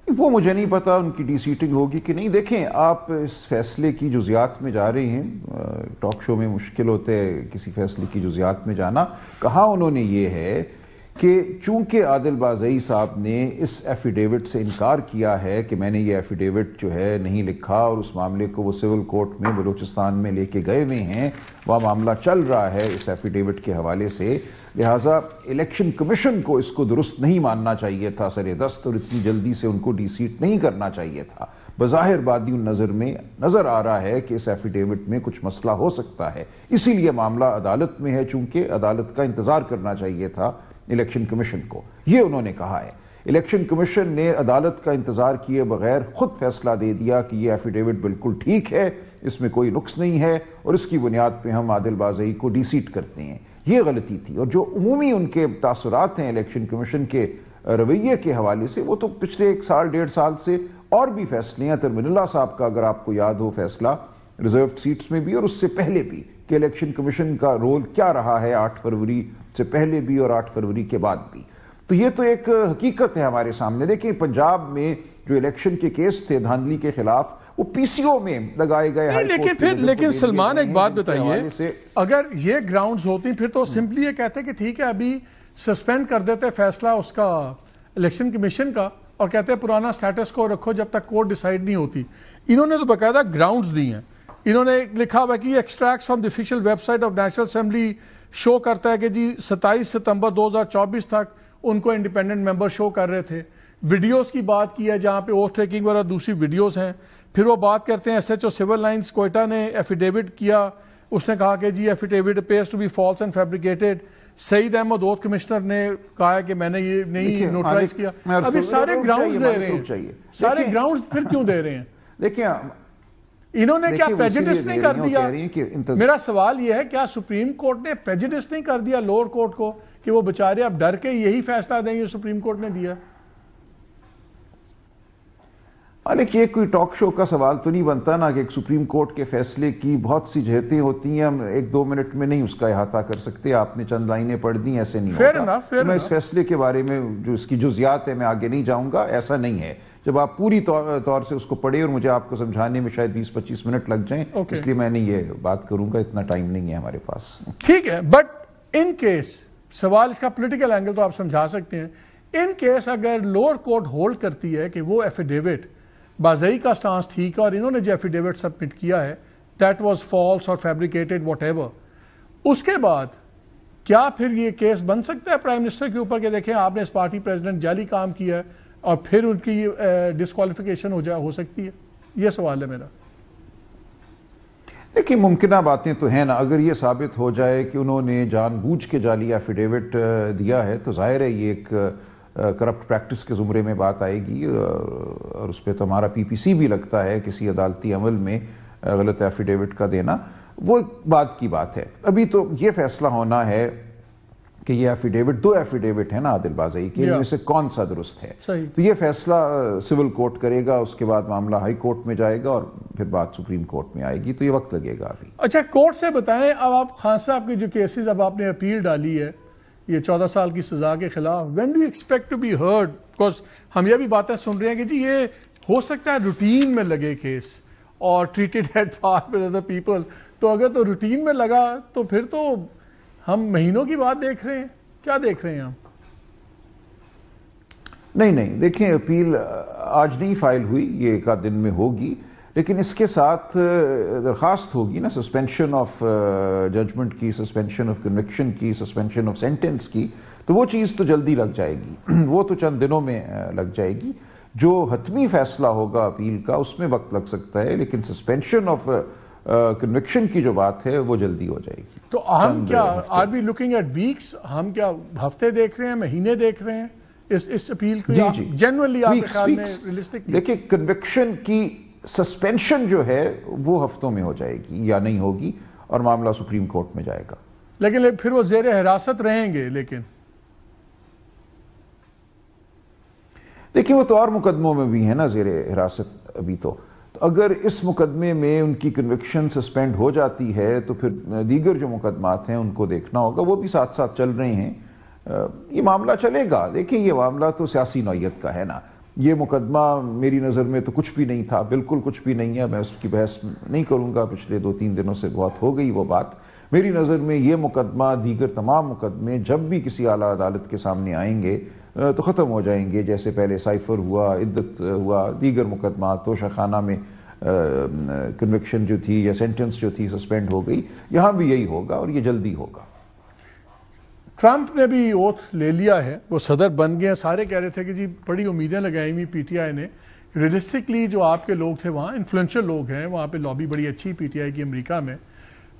وہ مجھے نہیں پتا ان کی ڈی سیٹنگ ہوگی کہ نہیں. دیکھیں، آپ اس فیصلے کی جزیات میں جا رہے ہیں، ٹاک شو میں مشکل ہوتا ہے کسی فیصلے کی جزیات میں جانا. کہا انہوں نے یہ ہے کہ چونکہ عادل بازائی صاحب نے اس ایفیڈیوٹ سے انکار کیا ہے کہ میں نے یہ ایفیڈیوٹ جو ہے نہیں لکھا، اور اس معاملے کو وہ سول کورٹ میں بلوچستان میں لے کے گئے ہوئے ہیں، وہ معاملہ چل رہا ہے اس ایفیڈیوٹ کے حوالے سے، لہٰذا الیکشن کمیشن کو اس کو درست نہیں ماننا چاہیے تھا سر دست، اور اتنی جلدی سے ان کو ڈی سیٹ نہیں کرنا چاہیے تھا. بظاہر بادی نظر میں نظر آ رہا ہے کہ اس ایفیڈیوٹ میں کچھ مسئلہ ہو سکتا ہے، اسی لیے معاملہ عدالت میں ہے، چونکہ عدالت کا انتظار کرنا چاہیے تھا الیکشن کمیشن کو. یہ انہوں نے کہا ہے. الیکشن کمیشن نے عدالت کا انتظار کیے بغیر خود فیصلہ دے دیا کہ یہ ایفیڈیوٹ بالکل ٹھیک ہے، اس میں کوئی نقص نہیں ہے، اور اس کی بنیاد پہ ہم عادل بازئی کو ڈی سیٹ کرتے ہیں۔ یہ غلطی تھی، اور جو عمومی ان کے تاثرات ہیں الیکشن کمیشن کے رویے کے حوالے سے، وہ تو پچھلے 1 سال 1.5 سال سے اور بھی فیصلے ہیں۔ ترمن اللہ صاحب کا اگر آپ کو یاد ہو فیصلہ ریزروڈ سیٹس میں بھی اور اس سے پہلے بھی، کہ الیکشن کمیشن کا رول کیا رہا ہے 8 فروری سے پہلے بھی اور 8 فروری کے بعد بھی، تو یہ تو ایک حقیقت ہے ہمارے سامنے۔ دیکھیں پنجاب میں جو الیکشن کے کیس تھے دھاندلی کے خلاف، وہ پی سی او میں لگائے گئے۔ لیکن سلمان ایک بات بتائیے، اگر یہ گراؤنڈز ہوتی پھر تو سمپلی یہ کہتے کہ ٹھیک ہے ابھی سسپینڈ کر دیتے فیصلہ اس کا الیکشن کمیشن کا، اور کہتے ہیں پرانا سٹیٹس کو رکھو جب تک کورٹ ڈیسائیڈ نہیں ہوتی۔ انہوں نے تو باقاعدہ گراؤنڈز دی ہیں، انہوں نے لکھا ہوا کہ یہ extracts from the official website of national assembly show کرتا ہے کہ جی 27 ستمبر 2024 تک ان کو انڈیپینڈنٹ ممبر شو کر رہے تھے۔ ویڈیوز کی بات کی ہے جہاں پہ اوتھ ٹیکنگ اور دوسری ویڈیوز ہیں۔ پھر وہ بات کرتے ہیں S H O civil lines Quetta نے ایفیڈیوٹ کیا، اس نے کہا کہ جی affidavit appears to be false and fabricated. Saeed Ahmed oath commissioner نے کہا کہ میں نے یہ نہیں نوٹرائز کیا۔ ابھی سارے گراؤنڈز دے رہے ہیں، سارے گراؤنڈز پھر کیوں دے رہے ہیں؟ دیکھیں انہوں نے کیا پریجڈس نہیں کر دیا؟ میرا سوال یہ ہے کیا سپریم کورٹ نے پریجڈس نہیں کر دیا لوور کورٹ کو کہ وہ بچارے اب ڈر کے یہی فیصلہ دیں گے سپریم کورٹ نے دیا؟ لیکن یہ کوئی ٹاک شو کا سوال تو نہیں بنتا نا کہ ایک سپریم کورٹ کے فیصلے کی بہت سی جہتیں ہوتی ہیں، ہم 1-2 منٹ میں نہیں اس کا احاطہ کر سکتے۔ آپ نے چند لائنیں پڑھ دی، ایسے نہیں ہوتا۔ میں اس فیصلے کے بارے میں جو اس کی جزیات ہے میں آگے نہیں جاؤں گا، ایسا نہیں ہے۔ جب آپ پوری طور سے اس کو پڑھیں، اور مجھے آپ کو سمجھانے میں شاید 20-25 منٹ لگ جائیں، اس لیے میں نہیں یہ بات کروں گا، اتنا ٹائم نہیں ہے ہمارے پاس۔ ٹھیک ہے، بٹ ان کیس سوال اس کا پولیٹیکل اینگل تو آپ سمجھا سکتے ہیں، ان کیس اگر لوور کورٹ ہولڈ کرتی ہے کہ وہ ایفیڈیوٹ بازئی کا سٹانس ٹھیک ہے اور انہوں نے جو ایفیڈیوٹ سبمٹ کیا ہے دیٹ واز فالس اور فیبریکیٹڈ واٹ ایور، اس کے بعد کیا پھر یہ کیس بن سکتا ہے پرائم منسٹر کے اوپر کہ دیکھیں آپ نے اس پارٹی پریزیڈنٹ جعلی کام کیا ہے اور پھر ان کی ڈسکوالیفیکیشن ہو سکتی ہے؟ یہ سوال ہے میرا۔ دیکھیں ممکنہ باتیں تو ہیں نا، اگر یہ ثابت ہو جائے کہ انہوں نے جان بوجھ کے جعلی ایفیڈیوٹ دیا ہے تو ظاہر ہے یہ ایک کرپٹ پریکٹس کے زمرے میں بات آئے گی، اور اس پہ تو ہمارا پی پی سی بھی لگتا ہے کسی عدالتی عمل میں غلط ایفیڈیوٹ کا دینا، وہ ایک بات کی بات ہے۔ ابھی تو یہ فیصلہ ہونا ہے کہ یہ ایفیڈیوٹ 2 ایفیڈیوٹ ہیں نا عادل بازئی کے، ان میں سے کون سا درست ہے، تو یہ فیصلہ سول کورٹ کرے گا، اس کے بعد معاملہ ہائی کورٹ میں جائے گا اور پھر بات سپریم کورٹ میں آئے گی، تو یہ وقت لگے گا ابھی۔ اچھا کورٹ سے بتائیں، اب آپ خان صاحب کی جو کیسز اب آپ نے اپیل ڈالی ہے یہ 14 سال کی سزا کے خلاف، when do you expect to be heard? Because ہم یہ بھی باتیں سن رہے ہیں کہ جی یہ ہو سکتا ہے روٹین میں لگے کیس اور treated at par with other people, تو اگر تو روٹین میں لگا تو پھر تو ہم مہینوں کی بات دیکھ رہے ہیں، کیا دیکھ رہے ہیں ہم؟ نہیں دیکھیں اپیل آج نہیں فائل ہوئی، یہ 1 آدھ دن میں ہوگی، لیکن اس کے ساتھ درخواست ہوگی نا سسپینشن آف ججمنٹ کی، سسپینشن آف کنوکشن کی، سسپینشن آف سینٹنس کی، تو وہ چیز تو جلدی لگ جائے گی، وہ تو چند دنوں میں لگ جائے گی۔ جو حتمی فیصلہ ہوگا اپیل کا اس میں وقت لگ سکتا ہے، لیکن سسپینشن آف کنوکشن کی جو بات ہے وہ جلدی ہو جائے گی۔ تو ہم کیا آر وی لوکنگ ایٹ ویکس، ہم کیا ہفتے دیکھ رہے ہیں، مہینے دیکھ رہے ہیں اس اپیل کو؟ جی جنرلی آپ کے خیال میں ریئلسٹکلی دیکھیں کنوکشن کی سسپینشن جو ہے وہ ہفتوں میں ہو جائے گی یا نہیں ہوگی، اور معاملہ سپریم کورٹ میں جائے گا، لیکن پھر وہ زیر حراست رہیں گے۔ لیکن دیکھیں وہ تو اور مقدموں میں بھی ہے نا زیر حراست ابھی تو اگر اس مقدمے میں ان کی کنوکشن سسپینڈ ہو جاتی ہے تو پھر دیگر جو مقدمات ہیں ان کو دیکھنا ہوگا، وہ بھی ساتھ ساتھ چل رہے ہیں، یہ معاملہ چلے گا۔ دیکھیں یہ معاملہ تو سیاسی نوعیت کا ہے نا، یہ مقدمہ میری نظر میں تو کچھ بھی نہیں تھا، بالکل کچھ بھی نہیں ہے، میں اس کی بحث نہیں کروں گا، پچھلے 2-3 دنوں سے بہت ہو گئی وہ بات۔ میری نظر میں یہ مقدمہ دیگر تمام مقدمے جب بھی کسی اعلیٰ عدالت کے سامنے آئیں گے تو ختم ہو جائیں گے، جیسے پہلے سائفر ہوا، عدت ہوا، دیگر مقدمات، توشہ خانہ میں کنوکشن جو تھی یا سینٹنس جو تھی سسپینڈ ہو گئی، یہاں بھی یہی ہوگا اور یہ جلدی ہوگا۔ ٹرمپ نے بھی اوتھ لے لیا ہے، وہ صدر بن گئے ہیں، سارے کہہ رہے تھے کہ جی بڑی امیدیں لگائی ہوئی پی ٹی آئی نے، ریئلسٹکلی جو آپ کے لوگ تھے وہاں انفلوئنشل لوگ ہیں، وہاں پہ لابی بڑی اچھی پی ٹی آئی کی امریکہ میں۔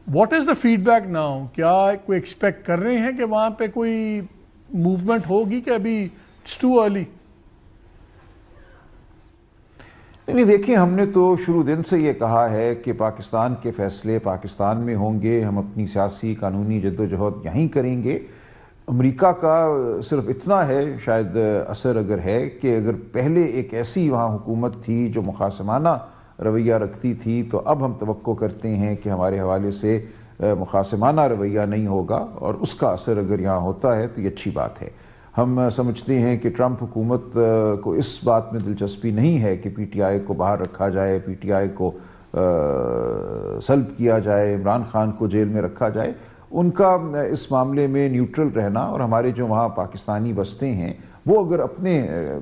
What is the feedback now? کیا کوئی ایکسپیکٹ کر رہے ہیں کہ وہاں پہ کوئی موومنٹ ہوگی کہ ابھی اٹس ٹو ارلی؟ نہیں دیکھیں، ہم نے تو شروع دن سے یہ کہا ہے کہ پاکستان کے فیصلے پاکستان میں ہوں گے، ہم اپنی سیاسی قانونی جدوجہد یہیں کریں گے۔ امریکہ کا صرف اتنا ہے شاید اثر اگر ہے کہ اگر پہلے ایک ایسی وہاں حکومت تھی جو مخاصمانہ رویہ رکھتی تھی، تو اب ہم توقع کرتے ہیں کہ ہمارے حوالے سے مخاصمانہ رویہ نہیں ہوگا، اور اس کا اثر اگر یہاں ہوتا ہے تو یہ اچھی بات ہے۔ ہم سمجھتے ہیں کہ ٹرمپ حکومت کو اس بات میں دلچسپی نہیں ہے کہ پی ٹی آئی کو باہر رکھا جائے، پی ٹی آئی کو سلب کیا جائے، عمران خان کو جیل میں رکھا جائے۔ ان کا اس معاملے میں نیوٹرل رہنا، اور ہمارے جو وہاں پاکستانی بستے ہیں وہ اگر اپنے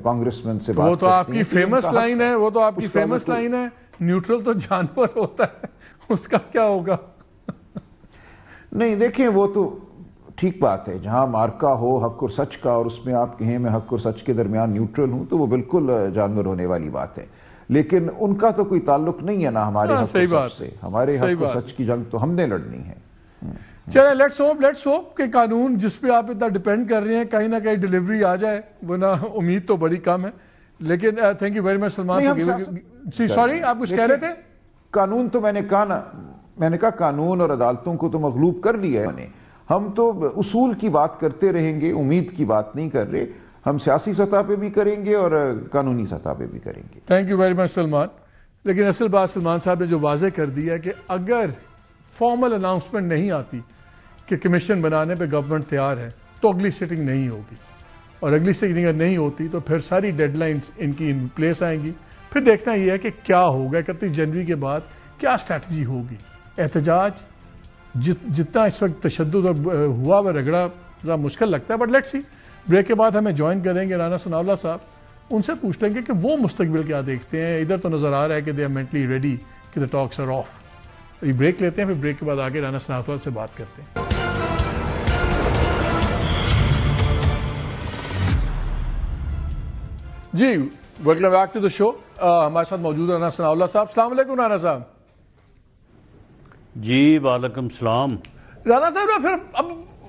کانگریس مین سے بات کرتے ہیں، وہ تو آپ کی فیمس لائن ہے، وہ تو آپ کی فیمس لائن ہے، نیوٹرل تو جانور ہوتا ہے، اس کا کیا ہوگا؟ نہیں دیکھیں، وہ تو ٹھیک بات ہے، جہاں مارکا ہو حق اور سچ کا، اور اس میں آپ کہیں میں حق اور سچ کے درمیان نیوٹرل ہوں، تو وہ بالکل جانور ہونے والی بات ہے، لیکن ان کا تو کوئی تعلق نہیں ہے نا ہمارے حق اور سچ سے۔ ہمارے حق اور سچ کی جنگ تو ہم نے لڑنی ہے۔ چلے لیٹس ہوپ کہ قانون جس پہ آپ اتنا ڈیپینڈ کر رہے ہیں کہیں نہ کہیں ڈیلیوری آ جائے، ورنہ امید تو بڑی کم ہے۔ لیکن thank you very much Salman, sorry آپ کچھ کہہ رہے تھے؟ قانون تو میں نے کہا قانون اور عدالتوں کو تو مغلوب کر لیا ہے، ہم تو اصول کی بات کرتے رہیں گے، امید کی بات نہیں کر رہے۔ ہم سیاسی سطح پہ بھی کریں گے اور قانونی سطح پہ بھی کریں گے۔ Thank you very much Salman. لیکن اصل بات سلمان صاحب نے جو واضح کر دی ہے کہ اگر فارمل اناؤنسمنٹ نہیں آتی کہ کمیشن بنانے پہ گورنمنٹ تیار ہے تو اگلی سٹنگ نہیں ہوگی، اور اگلی سٹنگ اگر نہیں ہوتی تو پھر ساری ڈیڈ لائنز ان کی ان پلیس آئیں گی۔ پھر دیکھنا یہ ہے کہ کیا ہوگا 31 جنوری کے بعد، کیا اسٹریٹجی ہوگی۔ احتجاج جتنا اس وقت تشدد ہوا وہ رگڑا ذرا مشکل لگتا ہے، بٹ لیٹس سی۔ بریک کے بعد ہمیں جوائن کریں گے رانا ثناء اللہ صاحب، ان سے پوچھ لیں گے کہ وہ مستقبل کیا دیکھتے ہیں۔ ادھر تو نظر آ رہا ہے کہ دے آر مینٹلی ریڈی کہ دا ٹاکس آر آف۔ یہ بریک لیتے ہیں، پھر بریک کے بعد آگے رانا ثناء اللہ سے بات کرتے ہیں۔ جی ویلکم بیک ٹو دا شو۔ ہمارے ساتھ موجود ہے رانا ثناء اللہ صاحب۔ السلام علیکم رانا صاحب۔ جی وعلیکم السلام۔ رانا صاحب پھر اب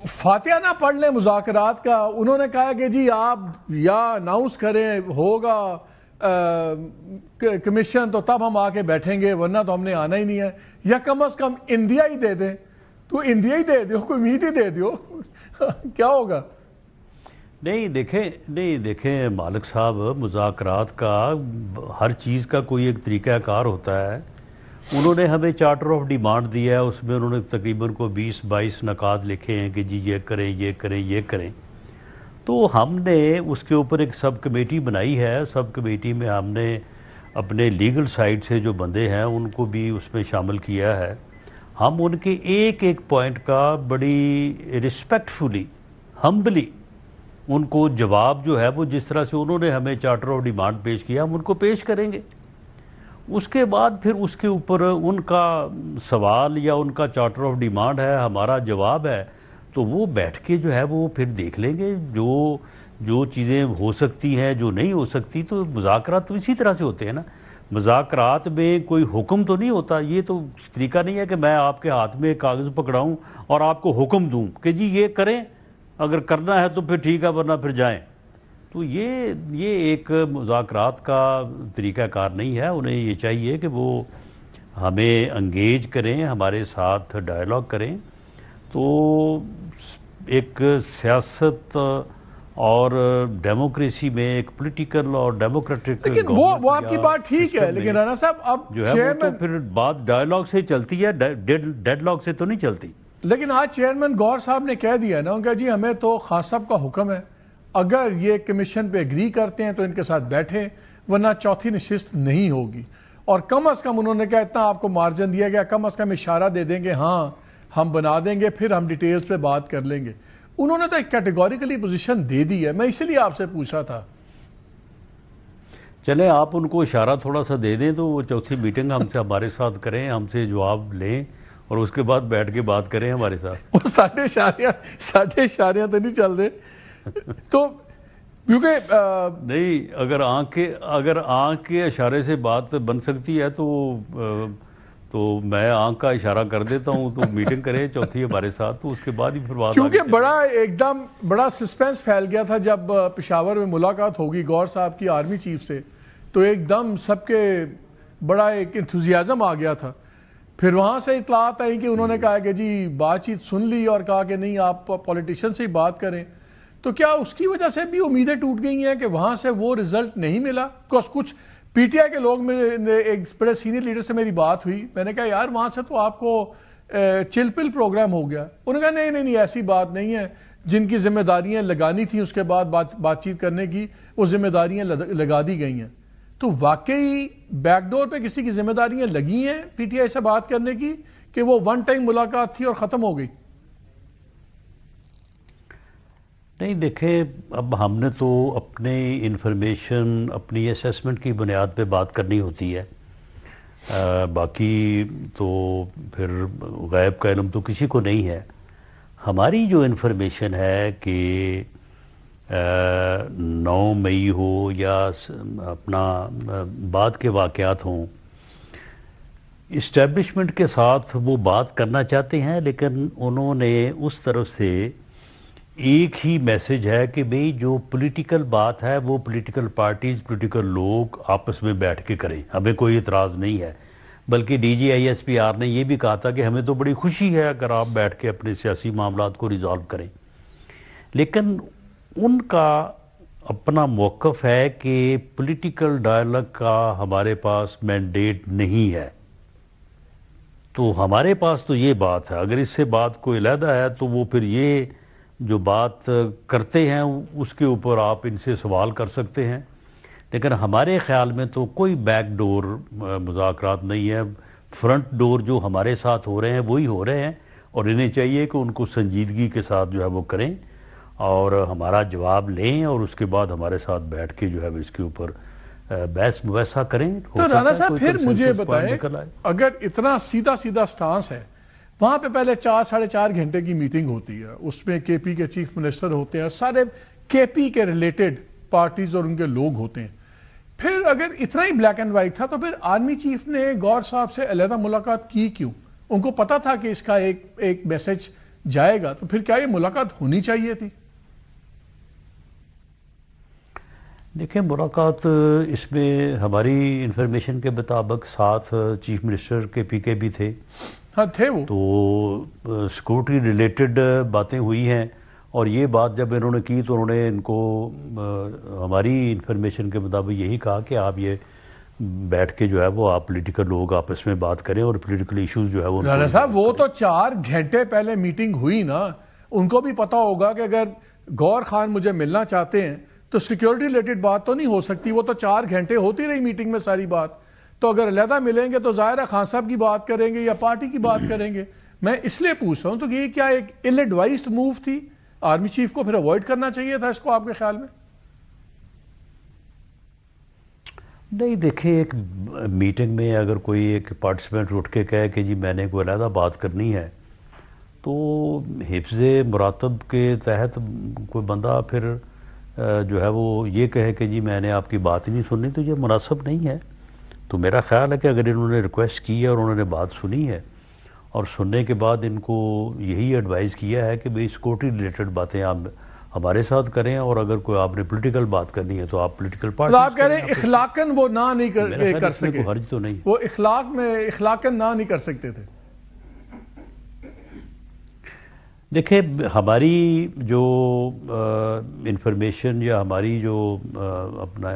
فاتحہ نہ پڑھ لیں مذاکرات کا، انہوں نے کہا کہ جی آپ یا اناؤنس کریں ہوگا کمیشن تو تب ہم آ کے بیٹھیں گے، ورنہ تو ہم نے آنا ہی نہیں ہے، یا کم از کم انڈیا ہی دے دیں۔ تو انڈیا ہی دے دیو، کوئی امید ہی دے دیو، کیا ہوگا؟ نہیں دیکھیں مالک صاحب، مذاکرات کا ہر چیز کا کوئی ایک طریقہ کار ہوتا ہے۔ انہوں نے ہمیں چارٹر آف ڈیمانڈ دیا ہے، اس میں انہوں نے تقریباً کو 20-22 نکات لکھے ہیں کہ جی یہ کریں یہ کریں یہ کریں۔ تو ہم نے اس کے اوپر ایک سب کمیٹی بنائی ہے، سب کمیٹی میں ہم نے اپنے لیگل سائڈ سے جو بندے ہیں ان کو بھی اس میں شامل کیا ہے۔ ہم ان کے ایک ایک پوائنٹ کا بڑی رسپیکٹفلی، ہمبلی ان کو جواب جو ہے وہ جس طرح سے انہوں نے ہمیں چارٹر آف ڈیمانڈ پیش کیا ہم ان کو پیش کریں گے۔ اس کے بعد پھر اس کے اوپر ان کا سوال یا ان کا چارٹر آف ڈیمانڈ ہے، ہمارا جواب ہے، تو وہ بیٹھ کے جو ہے وہ پھر دیکھ لیں گے جو چیزیں ہو سکتی ہیں، جو نہیں ہو سکتی۔ تو مذاکرات تو اسی طرح سے ہوتے ہیں نا، مذاکرات میں کوئی حکم تو نہیں ہوتا۔ یہ تو طریقہ نہیں ہے کہ میں آپ کے ہاتھ میں ایک کاغذ پکڑاؤں اور آپ کو حکم دوں کہ جی یہ کریں، اگر کرنا ہے تو پھر ٹھیک ہے ورنہ پھر جائیں۔ تو یہ ایک مذاکرات کا طریقہ کار نہیں ہے۔ انہیں یہ چاہیے کہ وہ ہمیں انگیج کریں، ہمارے ساتھ ڈائیلاگ کریں۔ تو ایک سیاست اور ڈیموکریسی میں ایک پولیٹیکل اور ڈیموکریٹک، لیکن وہ آپ کی بات ٹھیک ہے، لیکن رانا صاحب اب جو ہے وہ تو پھر بات ڈائیلاگ سے چلتی ہے، ڈیڈ لاگ سے تو نہیں چلتی۔ لیکن آج چیئرمین گور صاحب نے کہہ دیا نا، ان کا جی ہمیں تو خاص صاحب کا حکم ہے، اگر یہ کمیشن پہ اگری کرتے ہیں تو ان کے ساتھ بیٹھیں، ورنہ چوتھی نشست نہیں ہوگی۔ اور کم از کم انہوں نے کہا اتنا آپ کو مارجن دیا گیا، کم از کم اشارہ دے دیں گے ہاں ہم بنا دیں گے، پھر ہم ڈیٹیلز پہ بات کر لیں گے۔ انہوں نے تو ایک کیٹیگوریکلی پوزیشن دے دی ہے، میں اسی لیے آپ سے پوچھا تھا۔ چلیں آپ ان کو اشارہ تھوڑا سا دے دیں تو وہ چوتھی میٹنگ ہم سے ہمارے ساتھ کریں، ہم سے جواب لیں اور اس کے بعد بیٹھ کے بات کریں ہمارے ساتھ۔ وہ ساڑھے اشاریاں تو نہیں چل رہے تو کیونکہ نہیں، اگر آنکھ کے اشارے سے بات بن سکتی ہے تو میں آنکھ کا اشارہ کر دیتا ہوں، تو میٹنگ کریں چوتھی ہمارے ساتھ، تو اس کے بعد ہی پھر بات۔ کیونکہ ایک دم بڑا سسپینس پھیل گیا تھا جب پشاور میں ملاقات ہوگی گور صاحب کی آرمی چیف سے، تو ایک دم سب کے بڑا ایک انتھوزیازم آ گیا تھا. پھر وہاں سے اطلاعات آئی کہ انہوں نے کہا کہ جی بات چیت سن لی اور کہا کہ نہیں آپ پولیٹیشین سے ہی بات کریں. تو کیا اس کی وجہ سے بھی امیدیں ٹوٹ گئی ہیں کہ وہاں سے وہ رزلٹ نہیں ملا؟ کچھ پی ٹی آئی کے لوگ ایک بڑے سینئر لیڈر سے میری بات ہوئی, میں نے کہا یار وہاں سے تو آپ کو چل پل پروگرام ہو گیا. انہوں نے کہا نہیں ایسی بات نہیں ہے, جن کی ذمہ داریاں لگانی تھیں اس کے بعد بات چیت کرنے کی وہ ذمہ داریاں لگا دی گئی ہیں. تو واقعی بیک ڈور پہ کسی کی ذمہ داریاں لگی ہیں پی ٹی آئی سے بات کرنے کی کہ وہ ون ٹائم ملاقات تھی اور ختم ہو گئی؟ نہیں دیکھیں, اب ہم نے تو اپنی انفارمیشن اپنی اسیسمنٹ کی بنیاد پہ بات کرنی ہوتی ہے, باقی تو پھر غیب کا علم تو کسی کو نہیں ہے. ہماری جو انفارمیشن ہے کہ 9 مئی ہو یا اپنا بعد کے واقعات ہوں, اسٹیبلشمنٹ کے ساتھ وہ بات کرنا چاہتے ہیں, لیکن انہوں نے اس طرف سے ایک ہی میسج ہے کہ بھئی جو پولیٹیکل بات ہے وہ پولیٹیکل پارٹیز پولیٹیکل لوگ آپس میں بیٹھ کے کریں, ہمیں کوئی اعتراض نہیں ہے. بلکہ D G I S P R نے یہ بھی کہا تھا کہ ہمیں تو بڑی خوشی ہے اگر آپ بیٹھ کے اپنے سیاسی معاملات کو ریزالو کریں. لیکن ان کا اپنا موقف ہے کہ پولیٹیکل ڈائلاگ کا ہمارے پاس مینڈیٹ نہیں ہے. تو ہمارے پاس تو یہ بات ہے, اگر اس سے بات کوئی علیحدہ ہے تو وہ پھر یہ جو بات کرتے ہیں اس کے اوپر آپ ان سے سوال کر سکتے ہیں. لیکن ہمارے خیال میں تو کوئی بیک ڈور مذاکرات نہیں ہے. فرنٹ ڈور جو ہمارے ساتھ ہو رہے ہیں وہی ہو رہے ہیں, اور انہیں چاہیے کہ ان کو سنجیدگی کے ساتھ جو ہے وہ کریں اور ہمارا جواب لیں, اور اس کے بعد ہمارے ساتھ بیٹھ کے جو ہے اس کے اوپر بحث مباحثہ کریں. تو رانا صاحب پھر مجھے بتائیں, اگر اتنا سیدھا سٹانس ہے, وہاں پہ پہلے 4-4.5 گھنٹے کی میٹنگ ہوتی ہے, اس میں کے پی کے چیف منسٹر ہوتے ہیں اور سارے کے پی کے ریلیٹڈ پارٹیز اور ان کے لوگ ہوتے ہیں. پھر اگر اتنا ہی بلیک اینڈ وائٹ تھا تو پھر آرمی چیف نے گور صاحب سے علیحدہ ملاقات کی کیوں؟ ان کو پتا تھا کہ اس کا ایک میسج جائے گا, تو پھر کیا یہ ملاقات ہونی چاہیے تھی؟ دیکھیں ملاقات اس میں ہماری انفارمیشن کے مطابق ساتھ چیف منسٹر کے پی کے بھی تھے. ہاں تھے وہ. تو سیکورٹی ریلیٹڈ باتیں ہوئی ہیں, اور یہ بات جب انہوں نے کی تو انہوں نے ان کو ہماری انفارمیشن کے مطابق یہی کہا کہ آپ یہ بیٹھ کے جو ہے وہ آپ پولیٹیکل لوگ آپس میں بات کریں اور پولیٹیکل ایشوز جو ہے وہ. رانا صاحب وہ تو 4 گھنٹے پہلے میٹنگ ہوئی نا, ان کو بھی پتا ہوگا کہ اگر گور خان مجھے ملنا چاہتے ہیں تو سیکیورٹی ریلیٹڈ بات تو نہیں ہو سکتی, وہ تو 4 گھنٹے ہوتی رہی میٹنگ میں ساری بات. تو اگر علیحدہ ملیں گے تو ظاہر ہے خان صاحب کی بات کریں گے یا پارٹی کی بات کریں گے. میں اس لیے پوچھ رہا ہوں, تو یہ کیا ایک ایل ایڈوائزڈ موو تھی؟ آرمی چیف کو پھر اوائڈ کرنا چاہیے تھا اس کو آپ کے خیال میں؟ نہیں دیکھیں, ایک میٹنگ میں اگر کوئی ایک پارٹیسپینٹ اٹھ کے کہے کہ جی میں نے کوئی علیحدہ بات کرنی ہے, تو حفظ مراتب کے تحت کوئی بندہ پھر جو ہے وہ یہ کہے کہ جی میں نے آپ کی بات ہی نہیں سننی, تو یہ مناسب نہیں ہے. تو میرا خیال ہے کہ اگر انہوں نے ریکویسٹ کی ہے اور انہوں نے بات سنی ہے, اور سننے کے بعد ان کو یہی ایڈوائز کیا ہے کہ بھئی سیکورٹی ریلیٹڈ باتیں آپ ہمارے ساتھ کریں, اور اگر کوئی آپ نے پولیٹیکل بات کرنی ہے تو آپ پولیٹیکل پارٹی. آپ کہہ رہے ہیں اخلاقاً وہ نہ نہیں کر سکے, کوئی حرج تو نہیں, وہ اخلاقاً نہ نہیں کر سکتے تھے. دیکھیں ہماری جو انفارمیشن یا ہماری جو اپنا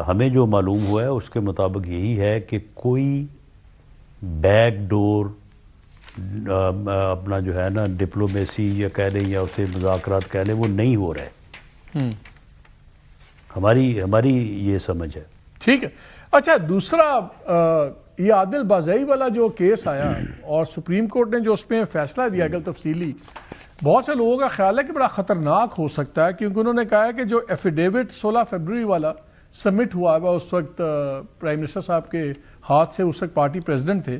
ہمیں جو معلوم ہوا ہے اس کے مطابق یہی ہے کہ کوئی بیک ڈور اپنا جو ہے نا ڈپلومیسی یا کہہ لیں یا اسے مذاکرات کہہ لیں وہ نہیں ہو رہے. ہماری یہ سمجھ ہے. ٹھیک ہے. اچھا دوسرا یہ عادل بازئی والا جو کیس آیا اور سپریم کورٹ نے جو اس میں فیصلہ دیا گیا تفصیلی, بہت سے لوگوں کا خیال ہے کہ بڑا خطرناک ہو سکتا ہے, کیونکہ انہوں نے کہا ہے کہ جو ایفیڈیوٹ 16 فروری والا سبمٹ ہوا ہے اس وقت پرائم منسٹر صاحب کے ہاتھ سے, اس وقت پارٹی پریزیڈنٹ تھے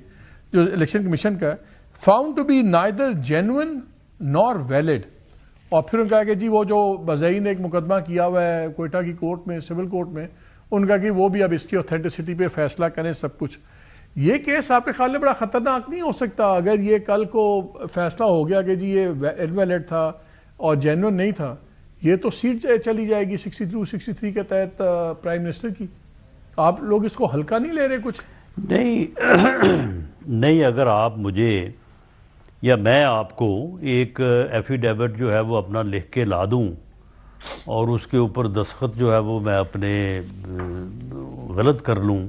جو الیکشن کمیشن کا, found to be neither genuine nor valid. اور پھر ان کا کہ جی وہ جو بازئی نے ایک مقدمہ کیا ہوا ہے کوئٹہ کی کورٹ میں, سول کورٹ میں, ان کا کہ وہ بھی اب اس کی اوتھینٹسٹی پہ فیصلہ کریں سب کچھ. یہ کیس آپ کے خیال میں بڑا خطرناک نہیں ہو سکتا اگر یہ کل کو فیصلہ ہو گیا کہ جی یہ انویلڈ تھا اور جینوئن نہیں تھا؟ یہ تو سیٹ چلی جائے گی 62-63 کے تحت پرائم منسٹر کی. آپ لوگ اس کو ہلکا نہیں لے رہے کچھ؟ نہیں، اگر آپ مجھے یا میں آپ کو ایک ایفیڈیوٹ جو ہے وہ اپنا لکھ کے لا دوں اور اس کے اوپر دستخط جو ہے وہ میں اپنے غلط کر لوں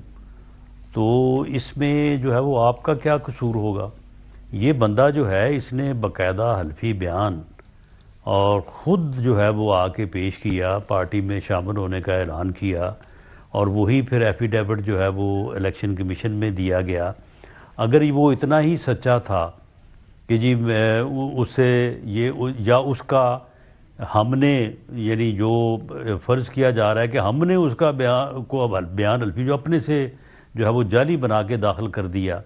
تو اس میں جو ہے وہ آپ کا کیا قصور ہوگا؟ یہ بندہ جو ہے اس نے باقاعدہ حلفی بیان اور خود جو ہے وہ آ کے پیش کیا، پارٹی میں شامل ہونے کا اعلان کیا، اور وہی پھر ایفیڈیوٹ جو ہے وہ الیکشن کمیشن میں دیا گیا۔ اگر وہ اتنا ہی سچا تھا کہ جی اس سے یہ یا اس کا ہم نے یعنی جو فرض کیا جا رہا ہے کہ ہم نے اس کا بیان حلفی جو اپنے سے جو ہے وہ جعلی بنا کے داخل کر دیا،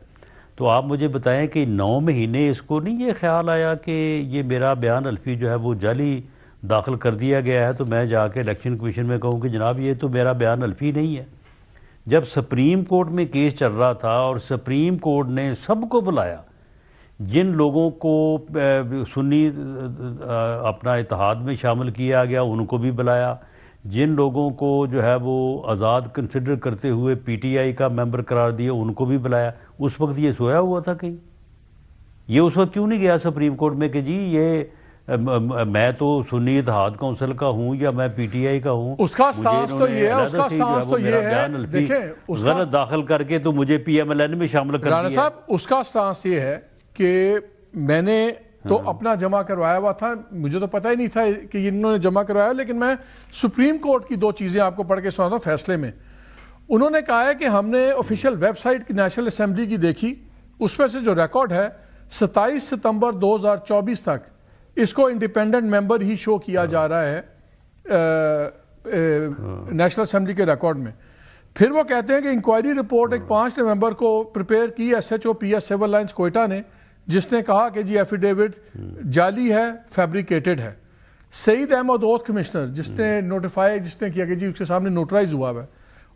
تو آپ مجھے بتائیں کہ 9 مہینے اس کو نہیں یہ خیال آیا کہ یہ میرا بیان حلفی جو ہے وہ جعلی داخل کر دیا گیا ہے، تو میں جا کے الیکشن کمیشن میں کہوں کہ جناب یہ تو میرا بیان حلفی نہیں ہے۔ جب سپریم کورٹ میں کیس چل رہا تھا اور سپریم کورٹ نے سب کو بلایا، جن لوگوں کو سنی اپنا اتحاد میں شامل کیا گیا ان کو بھی بلایا، جن لوگوں کو جو ہے وہ آزاد کنسیڈر کرتے ہوئے پی ٹی آئی کا ممبر قرار دیا ان کو بھی بلایا۔ اس وقت یہ سویا ہوا تھا کہیں؟ یہ اس وقت کیوں نہیں گیا سپریم کورٹ میں کہ جی یہ میں تو سنی اتحاد کونسل کا ہوں یا میں پی ٹی آئی کا ہوں، اس کا سٹانس تو یہ ہے، اس کا سٹانس تو یہ ہے، دیکھیں غلط داخل کر کے تو مجھے پی ایم ایل این میں شامل کر دیا۔ رانا صاحب اس کا سٹانس یہ ہے کہ میں نے تو اپنا جمع کروایا ہوا تھا، مجھے تو پتہ ہی نہیں تھا کہ انہوں نے جمع کروایا، لیکن میں سپریم کورٹ کی 2 چیزیں آپ کو پڑھ کے سناتا ہوں فیصلے میں۔ انہوں نے کہا ہے کہ ہم نے آفیشیل ویب سائٹ کی نیشنل اسمبلی کی دیکھی، اس میں سے جو ریکارڈ ہے 27 ستمبر 2024 تک اس کو انڈیپینڈنٹ ممبر ہی شو کیا جا رہا ہے نیشنل اسمبلی کے ریکارڈ میں۔ پھر وہ کہتے ہیں کہ انکوائری رپورٹ ایک 5 نومبر کو پریپیئر کی S H O P S civil lines Quetta نے، جس نے کہا کہ جی ایفیڈیوٹ جعلی ہے، فیبریکیٹڈ ہے۔ سعید احمد اوتھ کمشنر جس نے نوٹیفائی جس نے کیا کہ جی اس کے سامنے نوٹرائز ہوا ہے،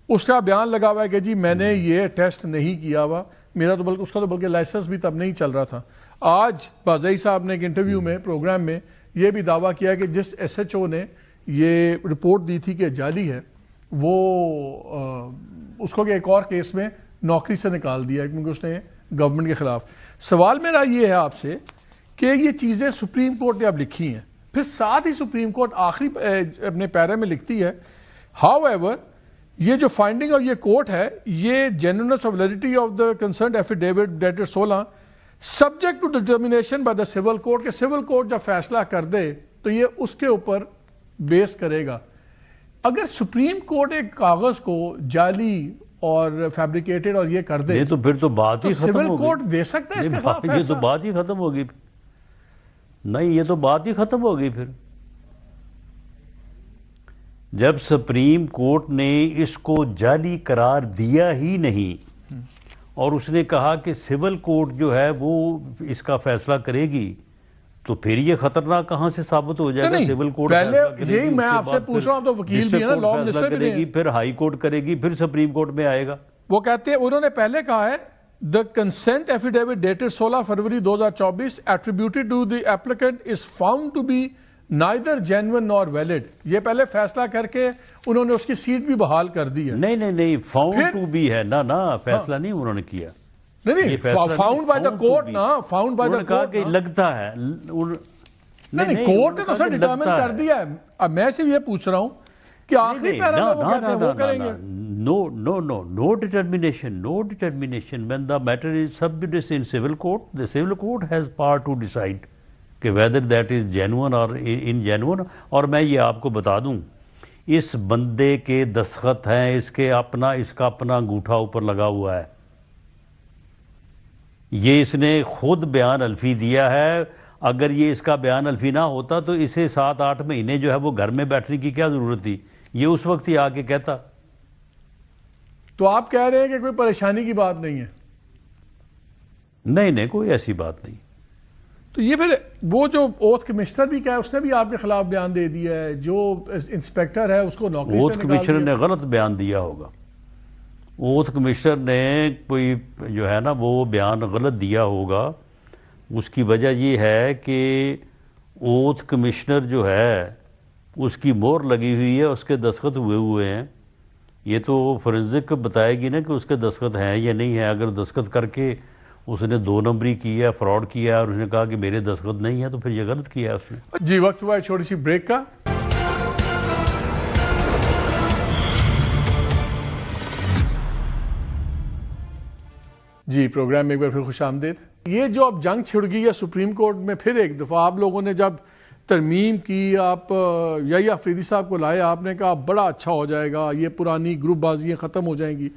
اس کا بیان لگا ہوا ہے کہ جی میں نے یہ ٹیسٹ نہیں کیا ہوا، میرا تو بلکہ اس کا تو بلکہ لائسنس بھی تب نہیں چل رہا تھا۔ آج بازئی صاحب نے ایک انٹرویو میں پروگرام میں یہ بھی دعویٰ کیا کہ جس ایس ایچ او نے یہ رپورٹ دی تھی کہ جعلی ہے، وہ اس کو کہ ایک اور کیس میں نوکری سے نکال دیا کیونکہ اس نے گورنمنٹ کے خلاف۔ سوال میرا یہ ہے آپ سے کہ یہ چیزیں سپریم کورٹ نے اب لکھی ہیں، پھر ساتھ ہی سپریم کورٹ آخری اپنے پیرے میں لکھتی ہے ہاؤ ایور یہ جو فائنڈنگ اور یہ کوٹ ہے، یہ genuineness of validity of the concerned affidavit dated 16 subject to determination by the civil court, کہ سول کورٹ جب فیصلہ کر دے تو یہ اس کے اوپر بیس کرے گا۔ اگر سپریم کورٹ ایک کاغذ کو جعلی اور فیبریکیٹڈ اور یہ کر دے تو پھر تو بات ہی ختم سول ہوگی، کورٹ دے سکتا ہے اس کے خلاف یہ فیصلہ؟ تو بات ہی ختم ہوگی، نہیں یہ تو بات ہی ختم ہوگی۔ پھر جب سپریم کورٹ نے اس کو جعلی قرار دیا ہی نہیں اور اس نے کہا کہ سول کورٹ جو ہے وہ اس کا فیصلہ کرے گی، تو پھر یہ خطرناک کہاں سے ثابت ہو جائے گا؟ سول کورٹ پہلے یہی میں آپ سے پوچھ رہا ہوں، تو وکیل بھی ہے نا، لا منسٹر بھی کرے گی، پھر ہائی کورٹ کرے گی، پھر سپریم کورٹ میں آئے گا۔ وہ کہتے ہیں انہوں نے پہلے کہا ہے the consent affidavit dated 16 February 2024 attributed to the applicant is found to be neither genuine nor valid۔ یہ پہلے فیصلہ کر کے انہوں نے اس کی سیٹ بھی بحال کر دی ہے۔ نہیں فاؤنڈ ٹو بی ہے نا، فیصلہ نہیں انہوں نے کیا، نہیں فاؤنڈ بائی دا کورٹ نا، فاؤنڈ بائی دا کہا کورٹ کہ لگتا ہے، نہیں کورٹ نے تو سر ڈٹرمن کر دیا ہے۔ اب میں صرف یہ پوچھ رہا ہوں کہ آخری پیرا میں وہ کہتے ہیں وہ کریں گے۔ No determination when the matter is sub judice in civil court. The civil court has power to decide کہ whether that is genuine or ingenuine۔ اور میں یہ آپ کو بتا دوں، اس بندے کے دستخط ہیں، اس کا اپنا انگوٹھا اوپر لگا ہوا ہے، یہ اس نے خود بیان حلفی دیا ہے۔ اگر یہ اس کا بیان حلفی نہ ہوتا تو اسے 7-8 مہینے جو ہے وہ گھر میں بیٹھنے کی کیا ضرورت تھی؟ یہ اس وقت ہی آ کے کہتا۔ تو آپ کہہ رہے ہیں کہ کوئی پریشانی کی بات نہیں ہے؟ نہیں کوئی ایسی بات نہیں۔ تو یہ پھر وہ جو اوتھ کمشنر بھی کہا ہے اس نے بھی آپ کے خلاف بیان دے دیا ہے، جو انسپیکٹر ہے اس کو نوکری سے اوتھ نکال کمشنر دیا۔ نے غلط بیان دیا ہوگا، اوتھ کمشنر نے کوئی جو ہے نا وہ بیان غلط دیا ہوگا۔ اس کی وجہ یہ ہے کہ اوتھ کمشنر جو ہے اس کی مہر لگی ہوئی ہے، اس کے دستخط ہوئے ہیں، یہ تو فورنزک بتائے گی نا کہ اس کے دستخط ہیں یا نہیں ہیں. اگر دستخط کر کے اس نے 2 نمبری کیا، فراڈ کیا اور اس نے کہا کہ میرے دستخط نہیں ہیں، تو پھر یہ غلط کیا اس نے. جی وقت ہوا ہے چھوٹی سی بریک کا. جی پروگرام میں ایک بار پھر خوش آمدید. یہ جو اب جنگ چھڑ گئی ہے سپریم کورٹ میں پھر ایک دفعہ، آپ لوگوں نے جب ترمیم کی، آپ یا افریدی صاحب کو لائے، آپ نے کہا بڑا اچھا ہو جائے گا، یہ پرانی گروپ بازیاں ختم ہو جائیں گی.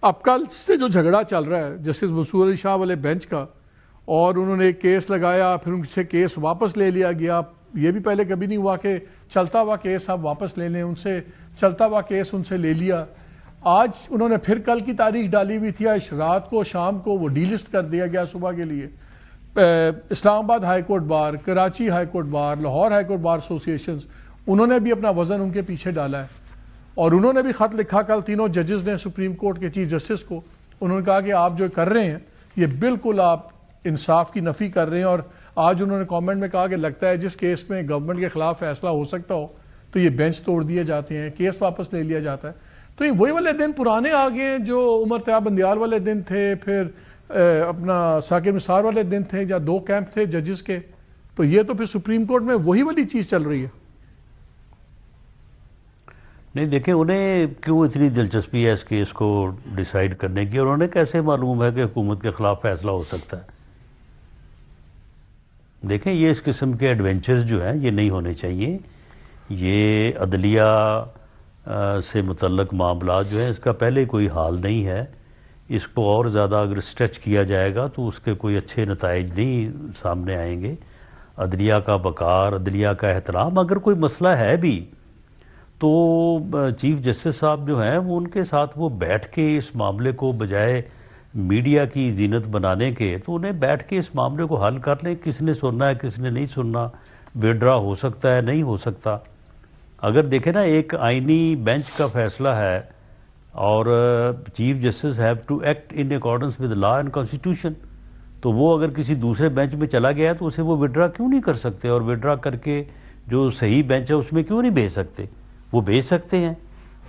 اب کل سے جو جھگڑا چل رہا ہے جسٹس منصور علی شاہ والے بینچ کا، اور انہوں نے ایک کیس لگایا، پھر ان سے کیس واپس لے لیا گیا. یہ بھی پہلے کبھی نہیں ہوا کہ چلتا ہوا کیس آپ واپس لے لیں، ان سے چلتا ہوا کیس ان سے لے لیا. آج انہوں نے پھر کل کی تاریخ ڈالی ہوئی تھی، آج رات کو شام کو وہ ڈی لسٹ کر دیا گیا صبح کے لیے. اسلام آباد high court bar, Karachi high court bar, Lahore high court bar associations, انہوں نے بھی اپنا وزن ان کے پیچھے ڈالا ہے. اور انہوں نے بھی خط لکھا کل تینوں ججز نے سپریم کورٹ کے چیف جسٹس کو. انہوں نے کہا کہ آپ جو کر رہے ہیں یہ بالکل آپ انصاف کی نفی کر رہے ہیں. اور آج انہوں نے کامنٹ میں کہا کہ لگتا ہے جس کیس میں گورنمنٹ کے خلاف فیصلہ ہو سکتا ہو تو یہ بینچ توڑ دیے جاتے ہیں، کیس واپس لے لیا جاتا ہے. تو یہ وہی والے دن پرانے آ گئے ہیں جو عمر طیاب بندیال والے دن تھے، پھر اپنا ثاقب نثار والے دن تھے، یا 2 کیمپ تھے ججز کے. تو یہ تو پھر سپریم کورٹ میں وہی والی چیز چل رہی ہے. نہیں دیکھیں، انہیں کیوں اتنی دلچسپی ہے اس کیس کو ڈیسائیڈ کرنے کی، اور انہیں کیسے معلوم ہے کہ حکومت کے خلاف فیصلہ ہو سکتا ہے. دیکھیں یہ اس قسم کے ایڈونچرز جو ہیں یہ نہیں ہونے چاہیے. یہ عدلیہ سے متعلق معاملات جو ہیں اس کا پہلے کوئی حال نہیں ہے. اس کو اور زیادہ اگر اسٹریچ کیا جائے گا تو اس کے کوئی اچھے نتائج نہیں سامنے آئیں گے. عدلیہ کا وقار، عدلیہ کا احترام، اگر کوئی مسئلہ ہے بھی تو چیف جسٹس صاحب جو ہیں وہ ان کے ساتھ وہ بیٹھ کے اس معاملے کو بجائے میڈیا کی زینت بنانے کے تو انہیں بیٹھ کے اس معاملے کو حل کر لیں. کس نے سننا ہے، کس نے نہیں سننا، وڈرا ہو سکتا ہے نہیں ہو سکتا. اگر دیکھیں نا ایک آئینی بینچ کا فیصلہ ہے اور chief justice have to act in accordance with law and constitution, تو وہ اگر کسی دوسرے بینچ میں چلا گیا تو اسے وہ وڈرا کیوں نہیں کر سکتے، اور وڈرا کر کے جو صحیح بینچ ہے اس میں کیوں نہیں بھیج سکتے. وہ بھیج سکتے ہیں،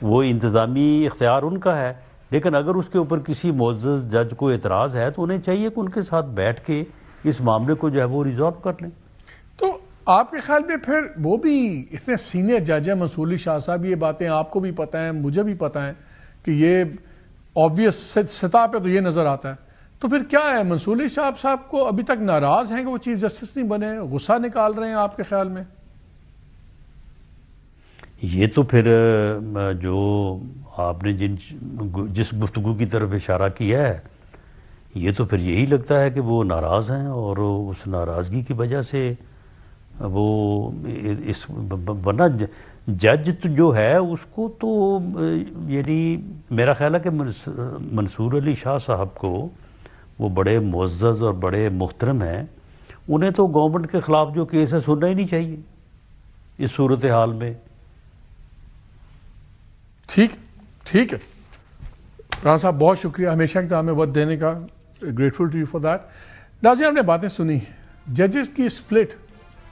وہ انتظامی اختیار ان کا ہے. لیکن اگر اس کے اوپر کسی معزز جج کو اعتراض ہے تو انہیں چاہیے کہ ان کے ساتھ بیٹھ کے اس معاملے کو جو ہے وہ ریزالو کر لیں. تو آپ کے خیال میں پھر وہ بھی اتنے سینئر جج ہیں منصور علی شاہ صاحب، یہ باتیں آپ کو بھی پتہ ہیں، مجھے بھی پتہ ہیں کہ یہ آبویس سطح پہ تو یہ نظر آتا ہے. تو پھر کیا ہے، منصور علی شاہ صاحب کو ابھی تک ناراض ہیں کہ وہ چیف جسٹس نہیں بنے، غصہ نکال رہے ہیں آپ کے خیال میں؟ یہ تو پھر جو آپ نے جس گفتگو کی طرف اشارہ کیا ہے یہ تو پھر یہی لگتا ہے کہ وہ ناراض ہیں، اور اس ناراضگی کی وجہ سے وہ اس ورنہ جج جو ہے اس کو تو یعنی میرا خیال ہے کہ منصور علی شاہ صاحب کو وہ بڑے معزز اور بڑے محترم ہیں. انہیں تو گورنمنٹ کے خلاف جو کیس ہے سننا ہی نہیں چاہیے اس صورتحال میں. ٹھیک ہے رانا صاحب، بہت شکریہ ہمیشہ کی طرح ہمیں وقت دینے کا، grateful to you for that. ناظرین ہم نے باتیں سنی، ججز کی سپلٹ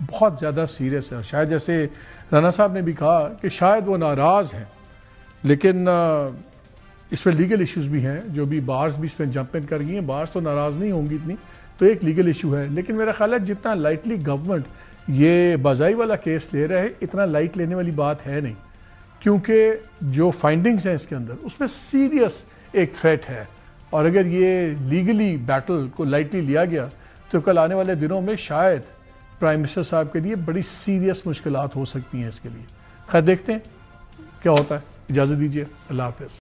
بہت زیادہ سیریس ہے، اور شاید جیسے رانا صاحب نے بھی کہا کہ شاید وہ ناراض ہیں، لیکن اس میں لیگل ایشوز بھی ہیں جو بھی بارز بھی اس میں جمپ ان کر گئی ہیں. بارز تو ناراض نہیں ہوں گی اتنی، تو ایک لیگل ایشو ہے. لیکن میرا خیال ہے جتنا لائٹلی گورنمنٹ یہ بازائی والا کیس لے رہا ہے اتنا لائٹ لینے والی بات ہے نہیں، کیونکہ جو فائنڈنگز ہیں اس کے اندر اس میں سیریس ایک تھریٹ ہے. اور اگر یہ لیگلی بیٹل کو لائٹلی لیا گیا تو کل آنے والے دنوں میں شاید پرائم منسٹر صاحب کے لیے بڑی سیریس مشکلات ہو سکتی ہیں اس کے لیے. خیر دیکھتے ہیں کیا ہوتا ہے. اجازت دیجیے، اللہ حافظ.